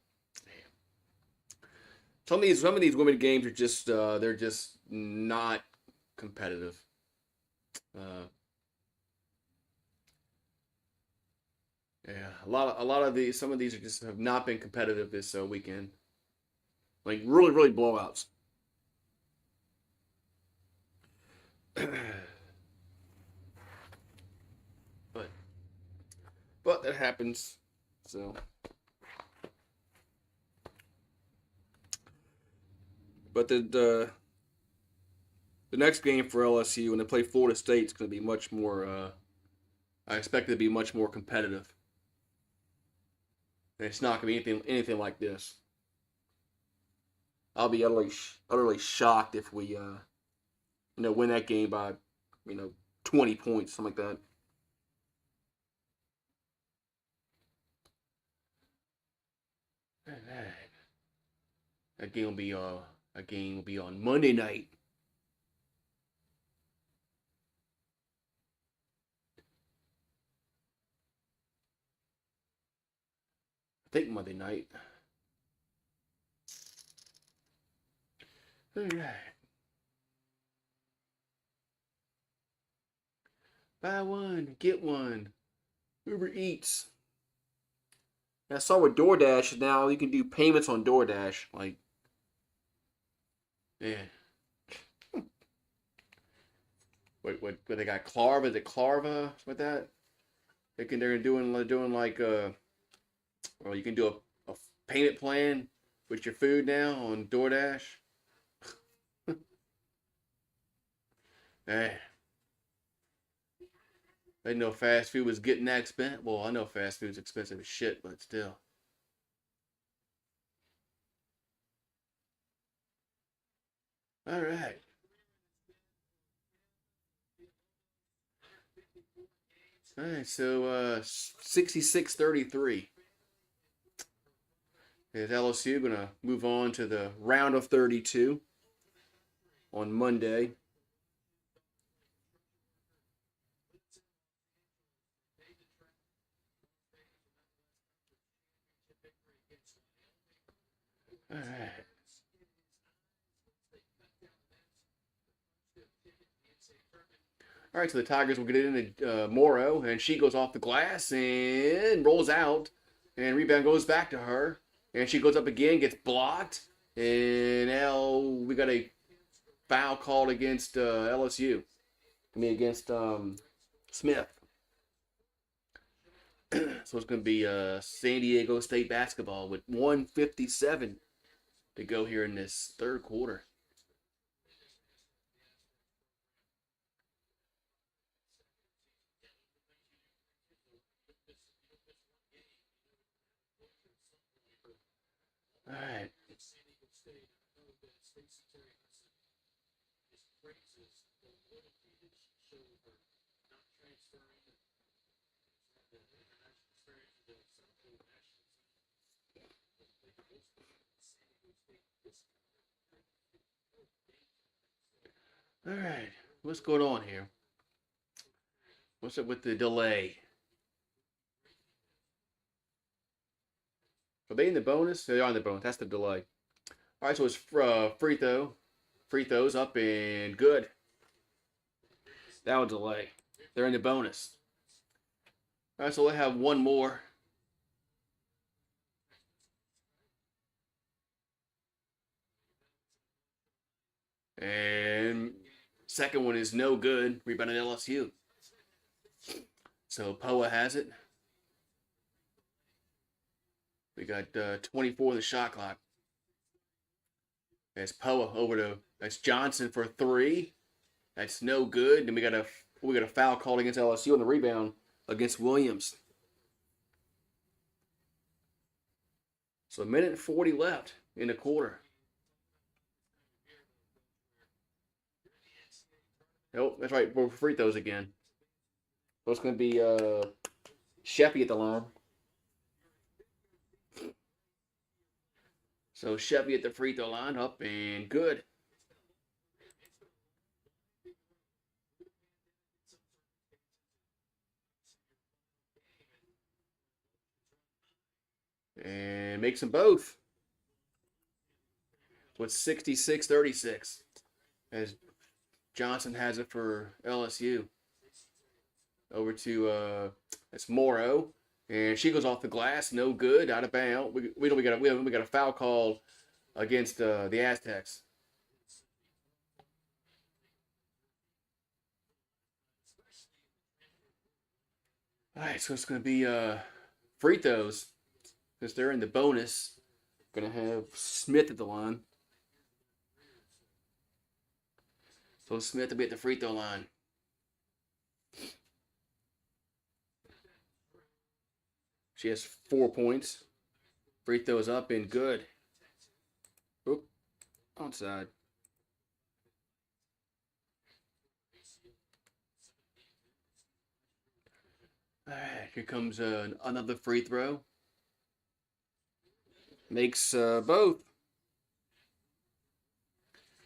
Some of these women games are just they're just not competitive. Uh, yeah, a lot of these some of these are just have not been competitive this weekend. Like really blowouts. but but that happens. So but the next game for LSU when they play Florida State is going to be much more. I expect it to be much more competitive. And it's not going to be anything like this. I'll be utterly shocked if we win that game by 20 points, something like that. All right. That game will be on Monday night. I think Monday night. All right. Buy one, get one. Uber Eats. I saw with DoorDash now you can do payments on DoorDash. Like, man. What they got Clarva? Is it Clarva? Something like that? They're doing like well, you can do a payment plan with your food now on DoorDash. Man, I didn't know fast food was getting that expensive. Well, I know fast food's expensive as shit, but still. All right. All right, so 66-33. Is LSU going to move on to the round of 32 on Monday? All right. All right, so the Tigers will get it into Morrow, and she goes off the glass and rolls out, and rebound goes back to her, and she goes up again, gets blocked, and now we got a foul called against LSU. I mean, against Smith. So it's going to be San Diego State basketball with 1:57 to go here in this third quarter. All right. All right. What's going on here? What's up with the delay? Are they in the bonus? They are in the bonus. That's the delay. All right, so it's free throw. Free throws up and good. That was delay. They're in the bonus. All right, so we'll have one more. And second one is no good. Rebounded LSU. So Poa has it. We got 24 the shot clock. That's Poa over to that's Johnson for 3. That's no good. Then we got a foul called against LSU on the rebound against Williams. So 1:40 left in the quarter. Nope, that's right. We're free throws again. So it's going to be Sheffy at the line. So Chevy at the free throw line, up and good. And makes them both. So it's 66-36 as Johnson has it for LSU. Over to it's Morrow, and she goes off the glass, no good, out of bounds. We got a foul call against the Aztecs. All right, so it's going to be free throws because they're in the bonus. Going to have Smith at the line. So Smith will be at the free throw line. She has 4 points. Free throws up and good. Oop, onside. All right, here comes another free throw. Makes both.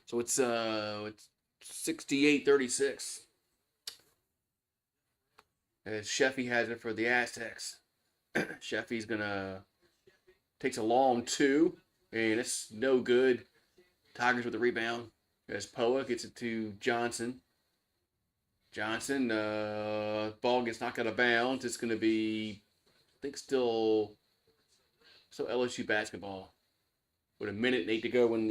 So it's 68-36. As Sheffy has it for the Aztecs. Sheffy's gonna takes a long 2, and it's no good. Tigers with the rebound. As Poa gets it to Johnson. Johnson, ball gets knocked out of bounds. It's gonna be, I think, still LSU basketball. With 1:08 to go in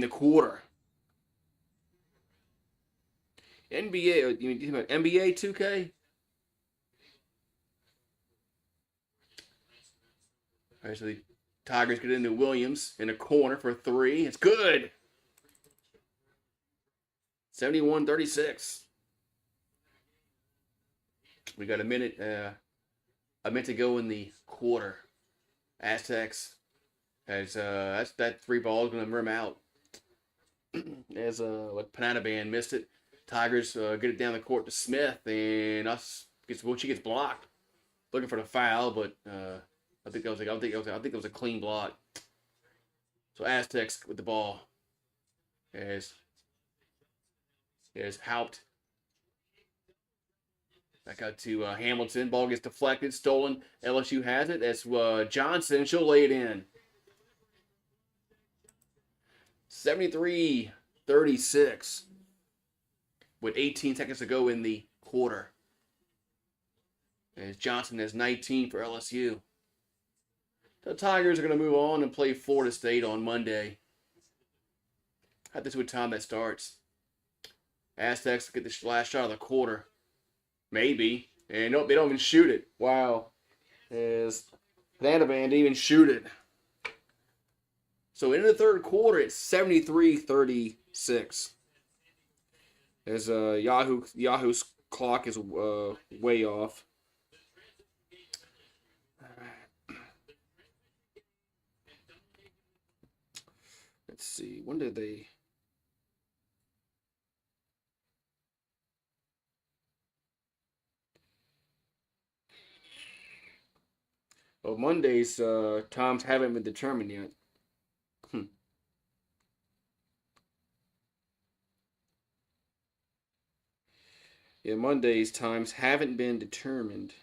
the quarter. NBA, you mean about NBA 2K? All right, so the Tigers get into Williams in a corner for 3. It's good. 71-36. We got a minute to go in the quarter. Aztecs as that 3 ball is going to rim out. As like Pananaban missed it. Tigers get it down the court to Smith, and she gets blocked. Looking for the foul, but I think that was a clean block. So Aztecs with the ball as Haupt. Back out to Hamilton. Ball gets deflected, stolen. LSU has it. That's Johnson. She'll lay it in. 73-36 with 18 seconds to go in the quarter. As Johnson has 19 for LSU. The Tigers are going to move on and play Florida State on Monday. I think what time that starts. Aztecs get the last shot of the quarter. Maybe. And nope, they don't even shoot it. Wow. As Vandervan didn't even shoot it. So in the third quarter, it's 73-36. As Yahoo's clock is way off. Let's see. When did they? Well, Monday's times haven't been determined yet. Yeah, Monday's times haven't been determined.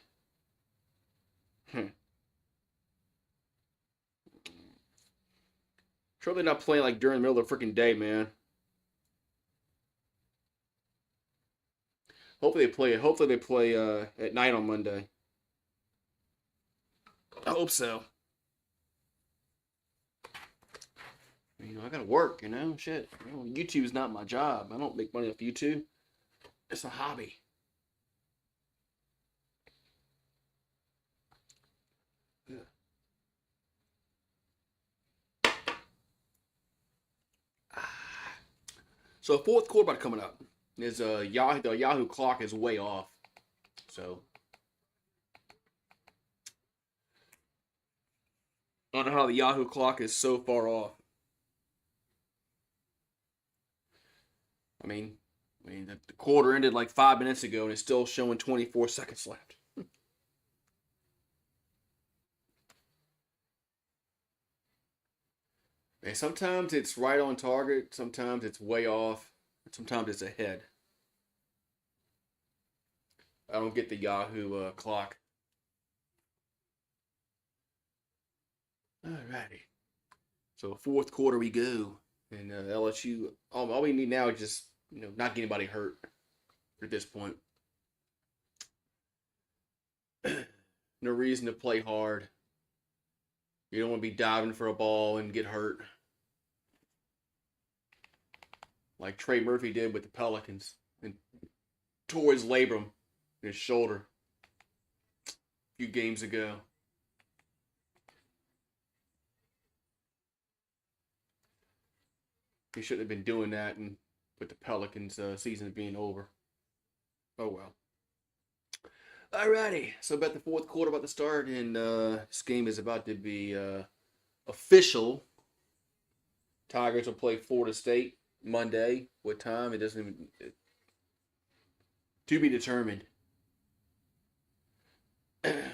Sure they're not playing like during the middle of the freaking day, man. Hopefully they play at night on Monday. I hope so. I gotta work, shit. YouTube's not my job. I don't make money off YouTube. It's a hobby. So fourth quarter about coming up. Is the Yahoo clock is way off. So I don't know how the Yahoo clock is so far off. I mean, the quarter ended like 5 minutes ago, and it's still showing 24 seconds left. And sometimes it's right on target, sometimes it's way off, sometimes it's ahead. I don't get the Yahoo clock. Alrighty. So fourth quarter we go, and LSU. All we need now is just not get anybody hurt at this point. No reason to play hard. You don't want to be diving for a ball and get hurt, like Trey Murphy did with the Pelicans and tore his labrum in his shoulder a few games ago. He shouldn't have been doing that, and with the Pelicans season being over. Oh well. Alrighty, so about the fourth quarter about to start, and this game is about to be official. Tigers will play Florida State Monday. What time? It doesn't even to be determined.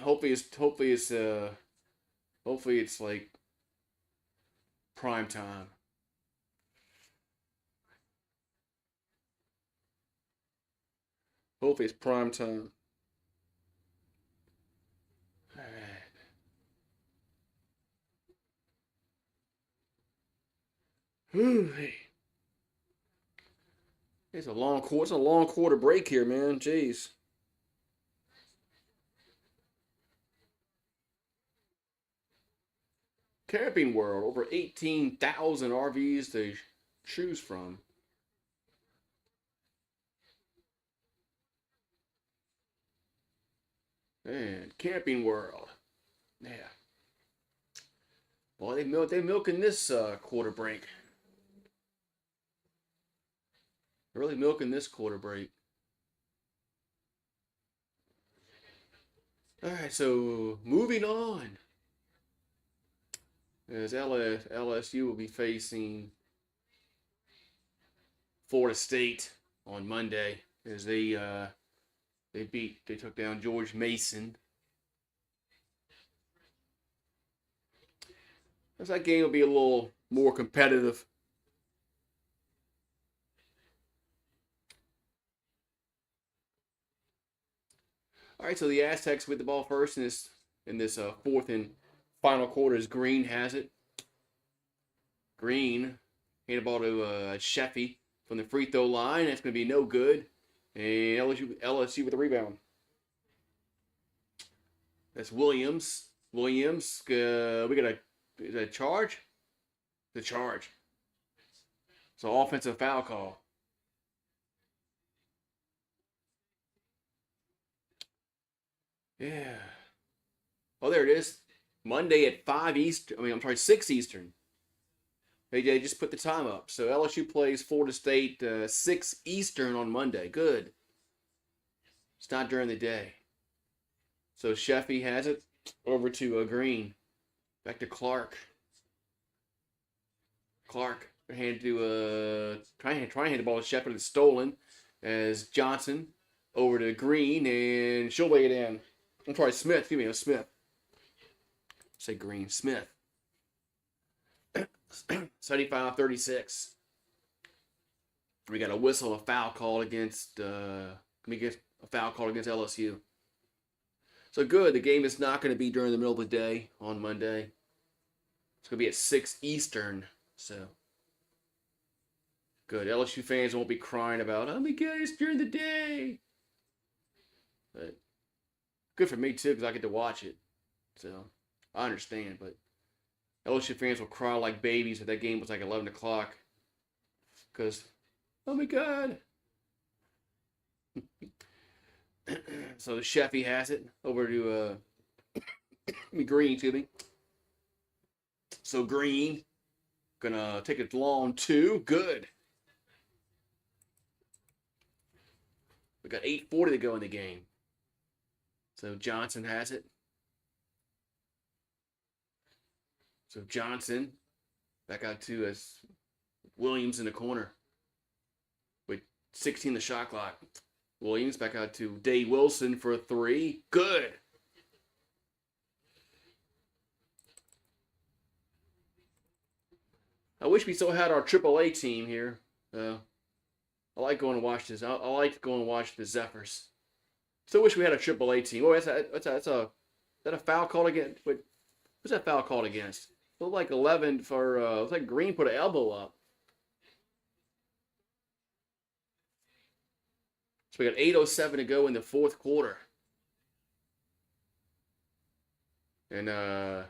hopefully it's like prime time. Hopefully it's prime time. All right. Hey. It's a long quarter break here, man. Jeez. Camping World, over 18,000 RVs to choose from. Man, Camping World. Yeah. Well, they're milking this quarter break. They're really milking this quarter break. All right, so moving on. As LSU will be facing Florida State on Monday as they took down George Mason. As that game will be a little more competitive. All right, so the Aztecs with the ball first in this fourth and final quarter as Green has it. Green handed the ball to Sheffy from the free throw line. That's going to be no good. And LSU with the rebound. That's Williams. We got a charge? The charge. So offensive foul call. Yeah. Oh, there it is. Monday at 5 Eastern. 6 Eastern. They just put the time up. So LSU plays Florida State 6 Eastern on Monday. Good. It's not during the day. So Sheffy has it over to Green. Back to Clark. Hand to trying to hand the ball to Shepard. It's stolen as Johnson over to Green, and she'll lay it in. I'm sorry, Smith. Excuse me, Smith. Say Green. Smith. 75-36. We got a whistle, a foul called against. We get a foul called against LSU. So good. The game is not going to be during the middle of the day on Monday. It's going to be at 6 Eastern. So good. LSU fans won't be crying about, oh my God, it's during the day. But good for me too, because I get to watch it. So I understand, but LSU fans will cry like babies if that game was like 11 o'clock. Because, oh my God. So the Sheffy has it over to Green, excuse me. So Green gonna take it long two. Good. We got 8:40 to go in the game. So Johnson has it. So Johnson back out to us. Williams in the corner with 16 the shot clock. Williams back out to Dave Wilson for a 3. Good. I wish we still had our AAA team here. I like going to watch this. I like going to watch the Zephyrs. Still wish we had a AAA team. Oh, is that a foul called against? What's that foul called against? It looked like 11 for. Looks like Green put an elbow up. So we got 8:07 to go in the fourth quarter. And now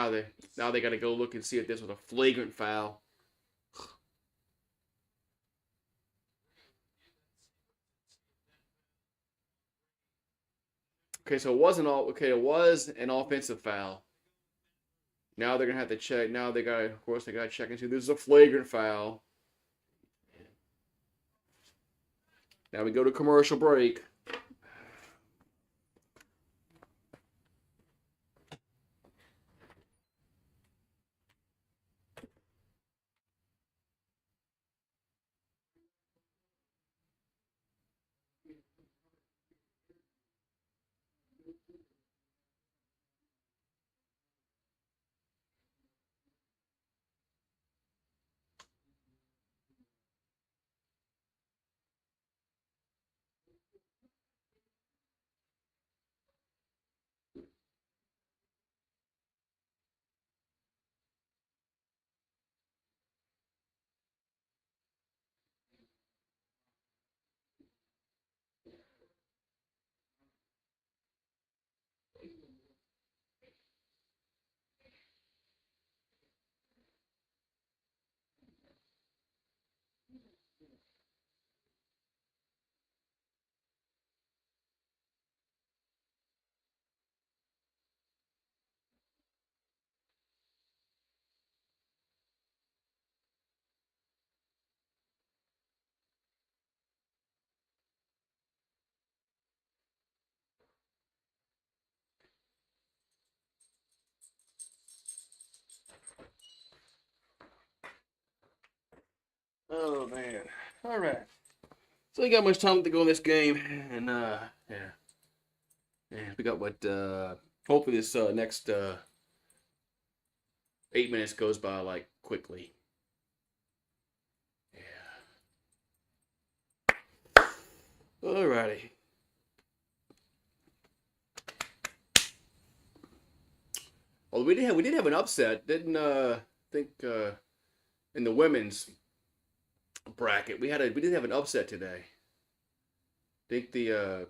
they got to go look and see if this was a flagrant foul. Okay, so it wasn't all. Okay, it was an offensive foul. Now they're gonna have to check. Now they got, of course, they got to check and see this is a flagrant foul. Now we go to commercial break. Oh man! All right. So we got much time to go in this game, and yeah, we got what? Hopefully this next 8 minutes goes by like quickly. Yeah. Alrighty. Well, we did have an upset, didn't think in the women's bracket we did have an upset today. I think the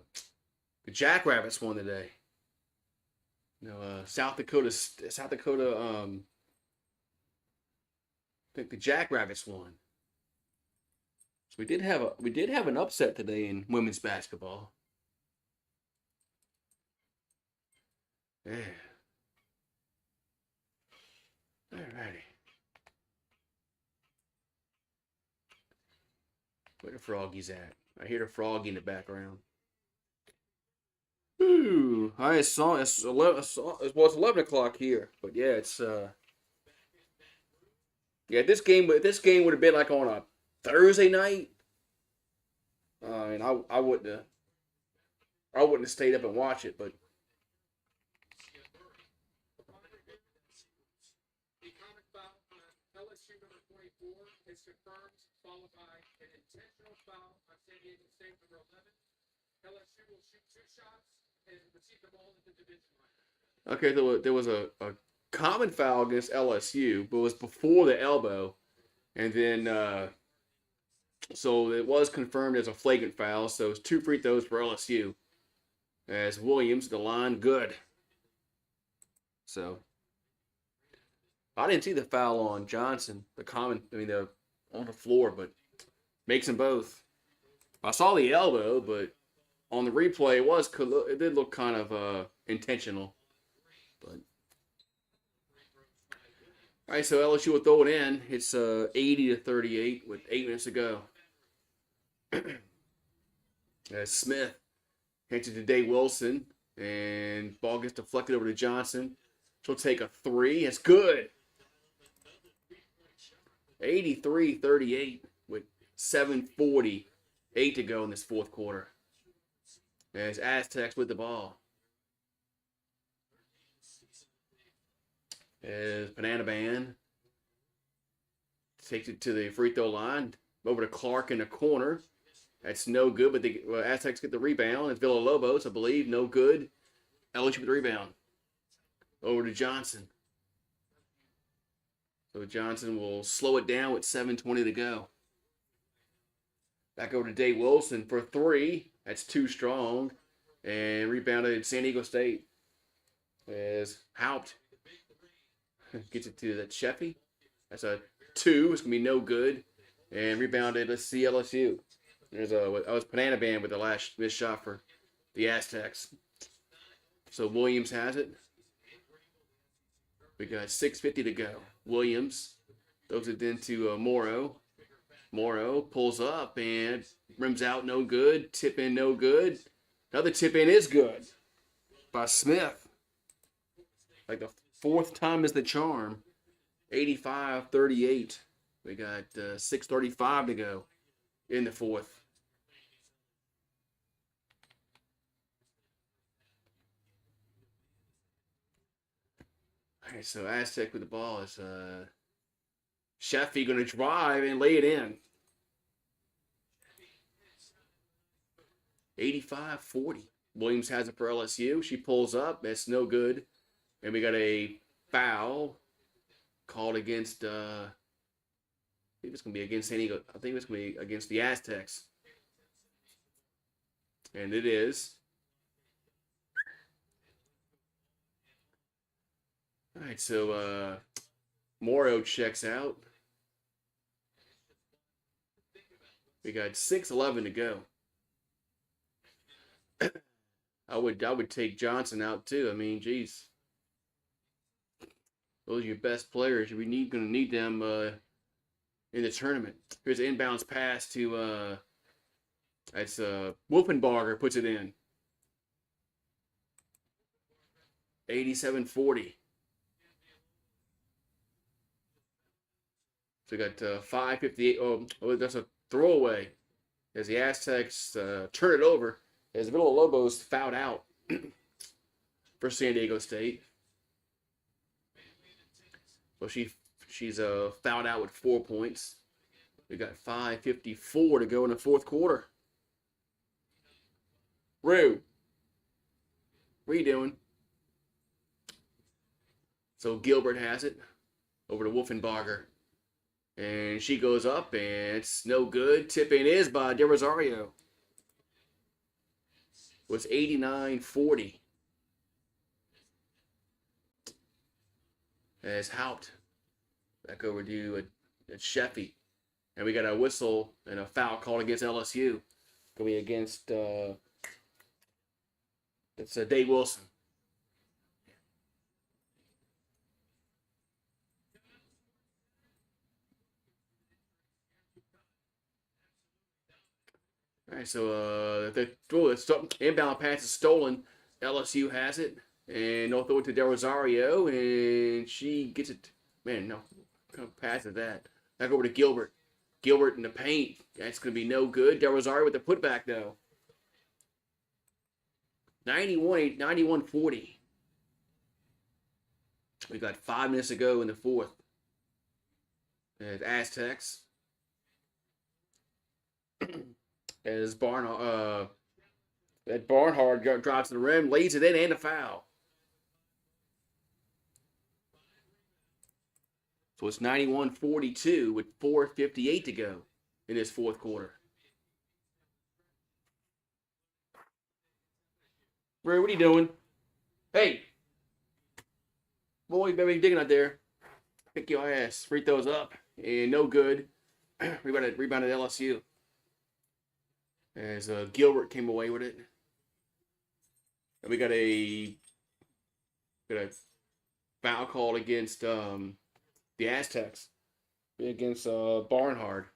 Jackrabbits won today. South Dakota. I think the Jackrabbits won. So we did have an upset today in women's basketball. Yeah. Alrighty. Where the froggies at? I hear the froggy in the background. Ooh, I saw it's 11. Well, it's 11 o'clock here, but yeah, it's yeah. This game would have been like on a Thursday night. And I wouldn't have stayed up and watched it, but. LSU number 24 is confirmed, followed by an intentional foul on San Diego State number 11. LSU will shoot 2 shots and receive the ball at the division line. Okay, there was a common foul against LSU, but it was before the elbow, and then so it was confirmed as a flagrant foul. So it's 2 free throws for LSU. As Williams, the line, good. So. I didn't see the foul on Johnson, on the floor, but makes them both. I saw the elbow, but on the replay, it did look kind of intentional. But all right, so LSU will throw it in. It's 80-38 with 8 minutes to go. Smith hands it to Day Wilson, and ball gets deflected over to Johnson. She'll take a three. It's good. 83-38 with 7:48 to go in this fourth quarter. As Aztecs with the ball. As Banana Band takes it to the free throw line. Over to Clark in the corner. That's no good, but the Aztecs get the rebound. It's Villalobos, I believe. No good. LSU with the rebound. Over to Johnson. So Johnson will slow it down with 7:20 to go. Back over to Day Wilson for three. That's too strong. And rebounded San Diego State. As Haupt gets it to that Sheffy. That's a two. It's going to be no good. And rebounded, let's see, LSU. That was Banana Band with the last missed shot for the Aztecs. So Williams has it. We got 6:50 to go. Williams throws it into Morrow. Morrow pulls up and rims out, no good. Tip in, no good. Another tip in is good by Smith. Like the fourth time is the charm. 85-38. We got 6:35 to go in the fourth. All right, so Aztec with the ball is Sheffy going to drive and lay it in. 85-40. Williams has it for LSU. She pulls up. That's no good. And we got a foul called against, I think it's going to be against San Diego. I think it's going to be against the Aztecs. And it is. All right, so Morrow checks out. We got 6:11 to go. I would take Johnson out too. I mean, geez, those are your best players. We're going to need them in the tournament. Here's an inbounds pass to that's Wolfenbarger puts it in. 87-40. So we got 5:58. Oh, that's a throwaway as the Aztecs turn it over. As Villalobos fouled out for San Diego State. Well, she's fouled out with 4 points. We got 5:54 to go in the fourth quarter. Rue, what are you doing? So Gilbert has it over to Wolfenbarger. And she goes up, and it's no good. Tip in is by De Rosario. Was 89-40. As Haupt back over to Sheffy. And we got a whistle and a foul called against LSU. Going to be against it's Dave Wilson. All right, so the inbound pass is stolen. LSU has it, and they'll throw it to De Rosario, and she gets it. Man, no, what kind of pass is that? Back over to Gilbert. Gilbert in the paint. That's going to be no good. De Rosario with the putback, though. 91-40. We got 5 minutes to go in the fourth. And Aztecs. As Barnhard drops to the rim, lays it in, and a foul. So it's 91-42 with 4:58 to go in this fourth quarter. Ray, what are you doing? Hey. Boy, you better be digging out there. Pick your ass. Free throws up. And no good. Rebounded LSU. As Gilbert came away with it. And we got a foul called against the Aztecs. Against Barnhard.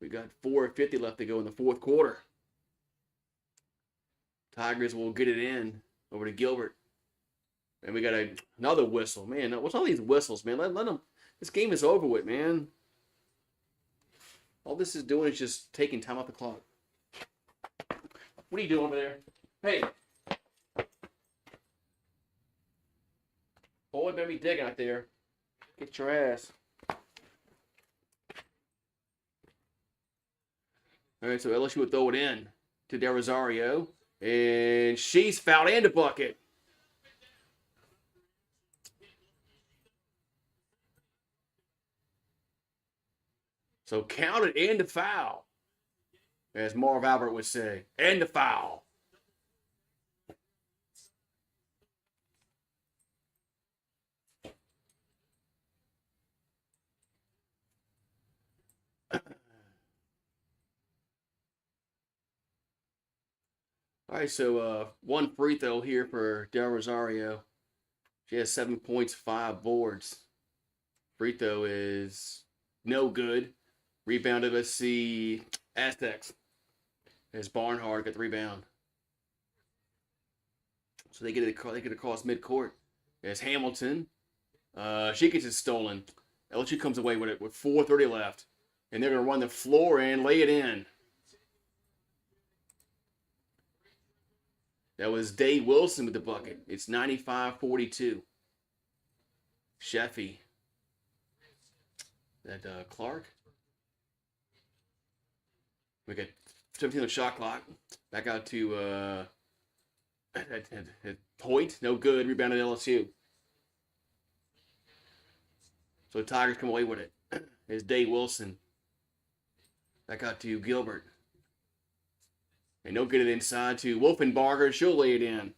We got 4:50 left to go in the fourth quarter. Tigers will get it in over to Gilbert. And we got another whistle. Man, what's all these whistles, man? Let them. This game is over with, man. All this is doing is just taking time off the clock. What are you doing over there? Hey. Boy, better be digging out there. Get your ass. All right, so LSU will throw it in to Del Rosario. And she's fouled and a bucket. So count it and the foul, as Marv Albert would say, and the foul. All right, so one free throw here for Del Rosario. She has 7 points, 5 boards. Free throw is no good. Rebounded, let's see, Aztecs. As Barnhart got the rebound. So they get it across midcourt. As Hamilton. She gets it stolen. LSU comes away with it with 4:30 left. And they're going to run the floor and lay it in. That was Dave Wilson with the bucket. It's 95-42. Sheffy. That Clark. We got 17 on the shot clock. Back out to Hoyt. No good. Rebounded LSU. So the Tigers come away with it. It's Dave Wilson. Back out to Gilbert. And they'll get it inside to Wolfenbarger. She'll lay it in.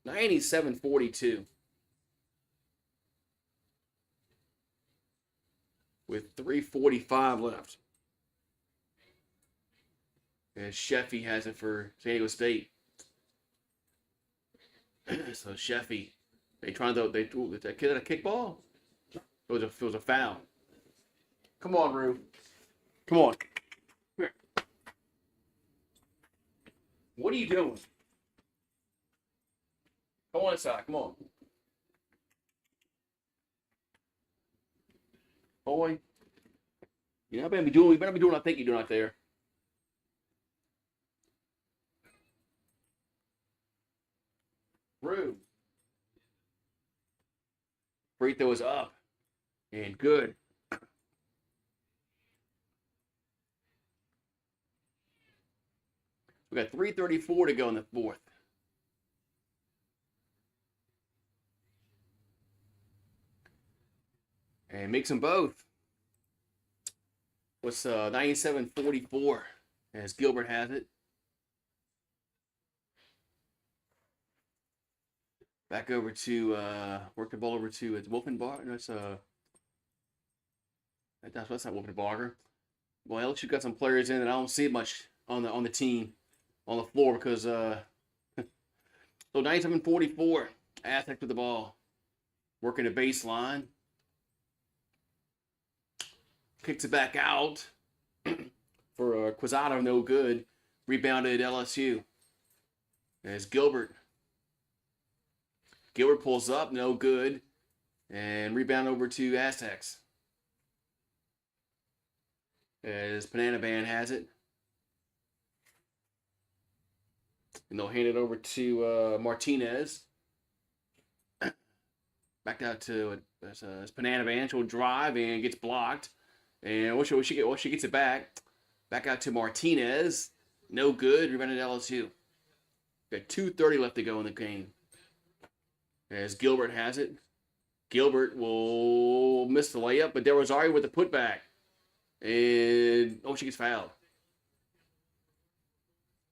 97-42. With 3:45 left. And Sheffy has it for San Diego State. So Sheffy, they that kid a kickball? It was a foul. Come on, Rue. Come on. Come here. What are you doing? Come on inside. Come on. Boy. You better be doing what I think you're doing out there. Rue. Free throw is up. And good. We got 3:34 to go in the fourth. And makes them both. What's 97-44 as Gilbert has it. Back over to work the ball over to Wolfenbarger. That's not Wolfenbarger. Well, LSU got some players in that I don't see much on the team on the floor because so 97-44. Aztec with the ball. Working the baseline. Kicks it back out for Quezada, no good. Rebounded LSU. As Gilbert pulls up, no good. And rebound over to Aztecs. As Banana Band has it. And they'll hand it over to Martinez. Back out to Banana Band. She'll drive and gets blocked. And once she gets it back out to Martinez. No good. Rebounded LSU. Got 2:30 left to go in the game. As Gilbert has it. Gilbert will miss the layup, but Del Rosario with the putback. And she gets fouled.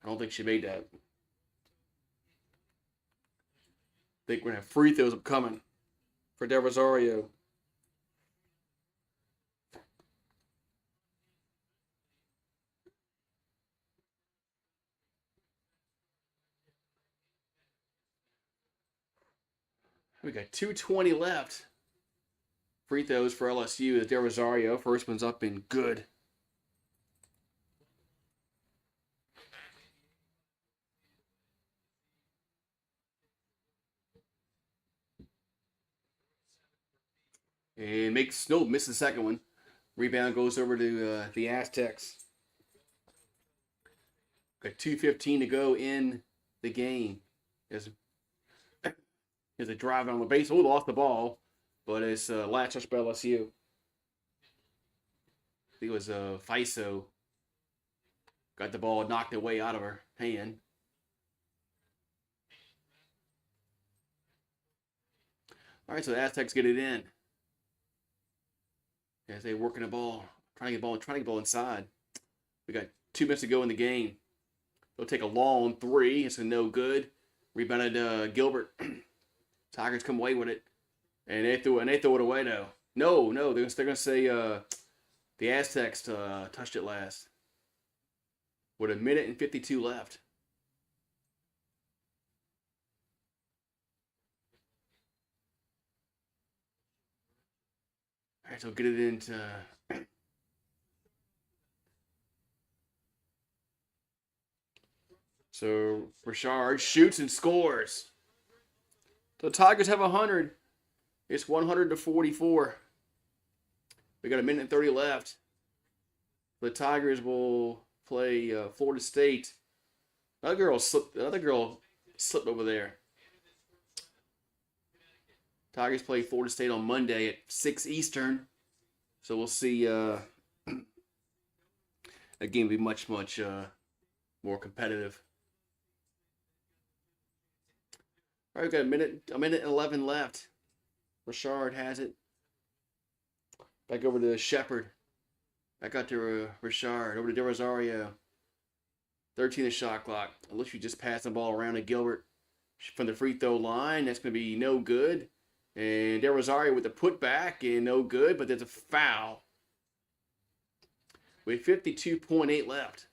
I don't think she made that. I think we're going to have free throws upcoming for Del Rosario. We got 2:20 left. Free throws for LSU. Del Rosario. First one's up and good. And misses the second one. Rebound goes over to the Aztecs. Got 2:15 to go in the game. There's a drive on the base. Oh, lost the ball, but it's last touch by LSU. I think it was FISO. Got the ball knocked away out of her hand. All right, so the Aztecs get it in. As they working the ball, trying to get the ball inside. We got 2 minutes to go in the game. They'll take a long three. It's a no good. Rebounded Gilbert. Tigers come away with it, and they throw it away though. No, they're gonna say the Aztecs touched it last. With a minute and 52 left. All right, so get it into. So Richard shoots and scores. The Tigers have 100. It's 100-44. We got a minute and 30 left. The Tigers will play Florida State. Another girl slipped over there. Tigers play Florida State on Monday at 6 Eastern. So we'll see. That game will be much more competitive. All right, we've got a minute and 11 left. Richard has it. Back over to Shepard. Back out to Richard. Over to De Rosario. 13 the shot clock. LSU just passed the ball around to Gilbert from the free throw line. That's going to be no good. And De Rosario with the putback and no good, but there's a foul. With 52.8 left.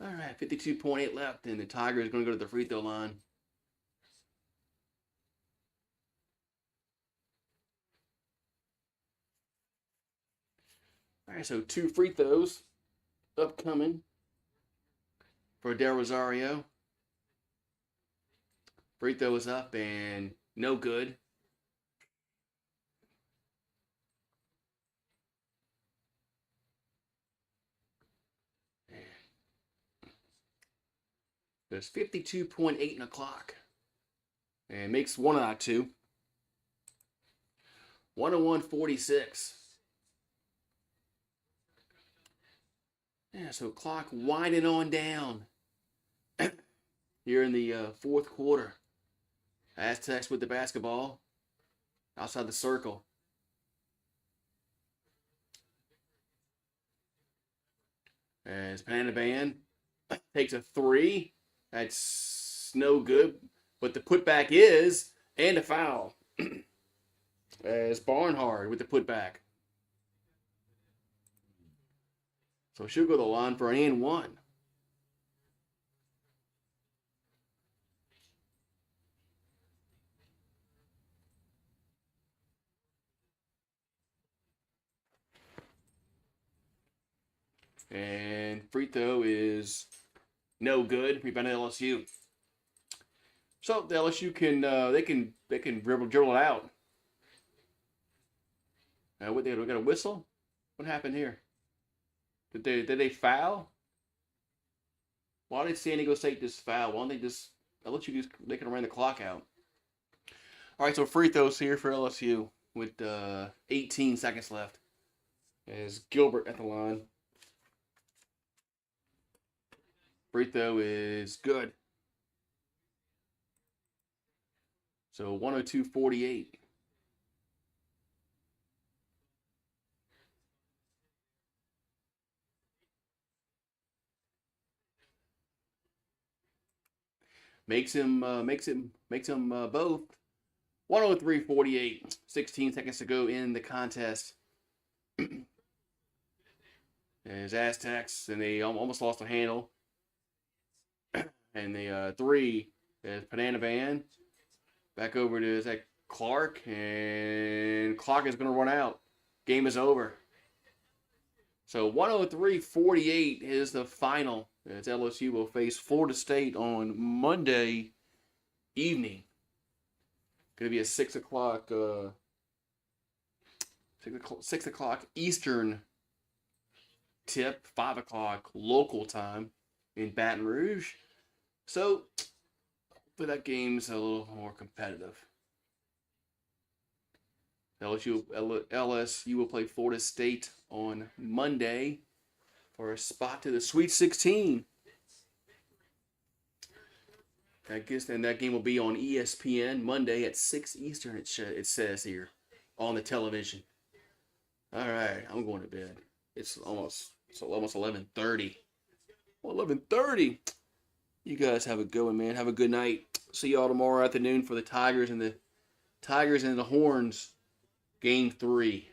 All right, 52.8 left, and the Tigers are going to go to the free throw line. All right, so 2 free throws upcoming for De Rosario. Free throw is up and no good. There's 52.8 in the clock. And makes 1 out of 2. 101-46. Yeah, so clock winding on down. Here in the fourth quarter. Aztecs with the basketball. Outside the circle. As Panaban takes a 3. That's no good. But the putback is, and a foul. As Barnhard with the putback. So she'll go to the line for an and 1. And free throw is no good. Rebounded LSU. So the LSU can they can dribble it out. What they got a whistle? What happened here? Did they foul? Why did San Diego State just foul? Why don't they just they can run the clock out? All right, so free throws here for LSU with 18 seconds left. As Gilbert at the line. Free throw is good. So 102-48. Makes him both. 103-48. 16 seconds to go in the contest. There's Aztecs, and they almost lost the handle. And the 3 is Pananavan. Back over to Zach Clark, and clock is going to run out. Game is over. So 103-48 is the final. As LSU will face Florida State on Monday evening. Going to be a 6 o'clock, 6 o'clock Eastern tip, 5 o'clock local time in Baton Rouge. So, hopefully that game's a little more competitive. LSU will play Florida State on Monday for a spot to the Sweet 16. And that game will be on ESPN Monday at 6 Eastern, it says here on the television. All right, I'm going to bed. It's almost 11:30. 11:30. You guys have a good one, man. Have a good night. See y'all tomorrow afternoon for the Tigers and the Horns. Game 3.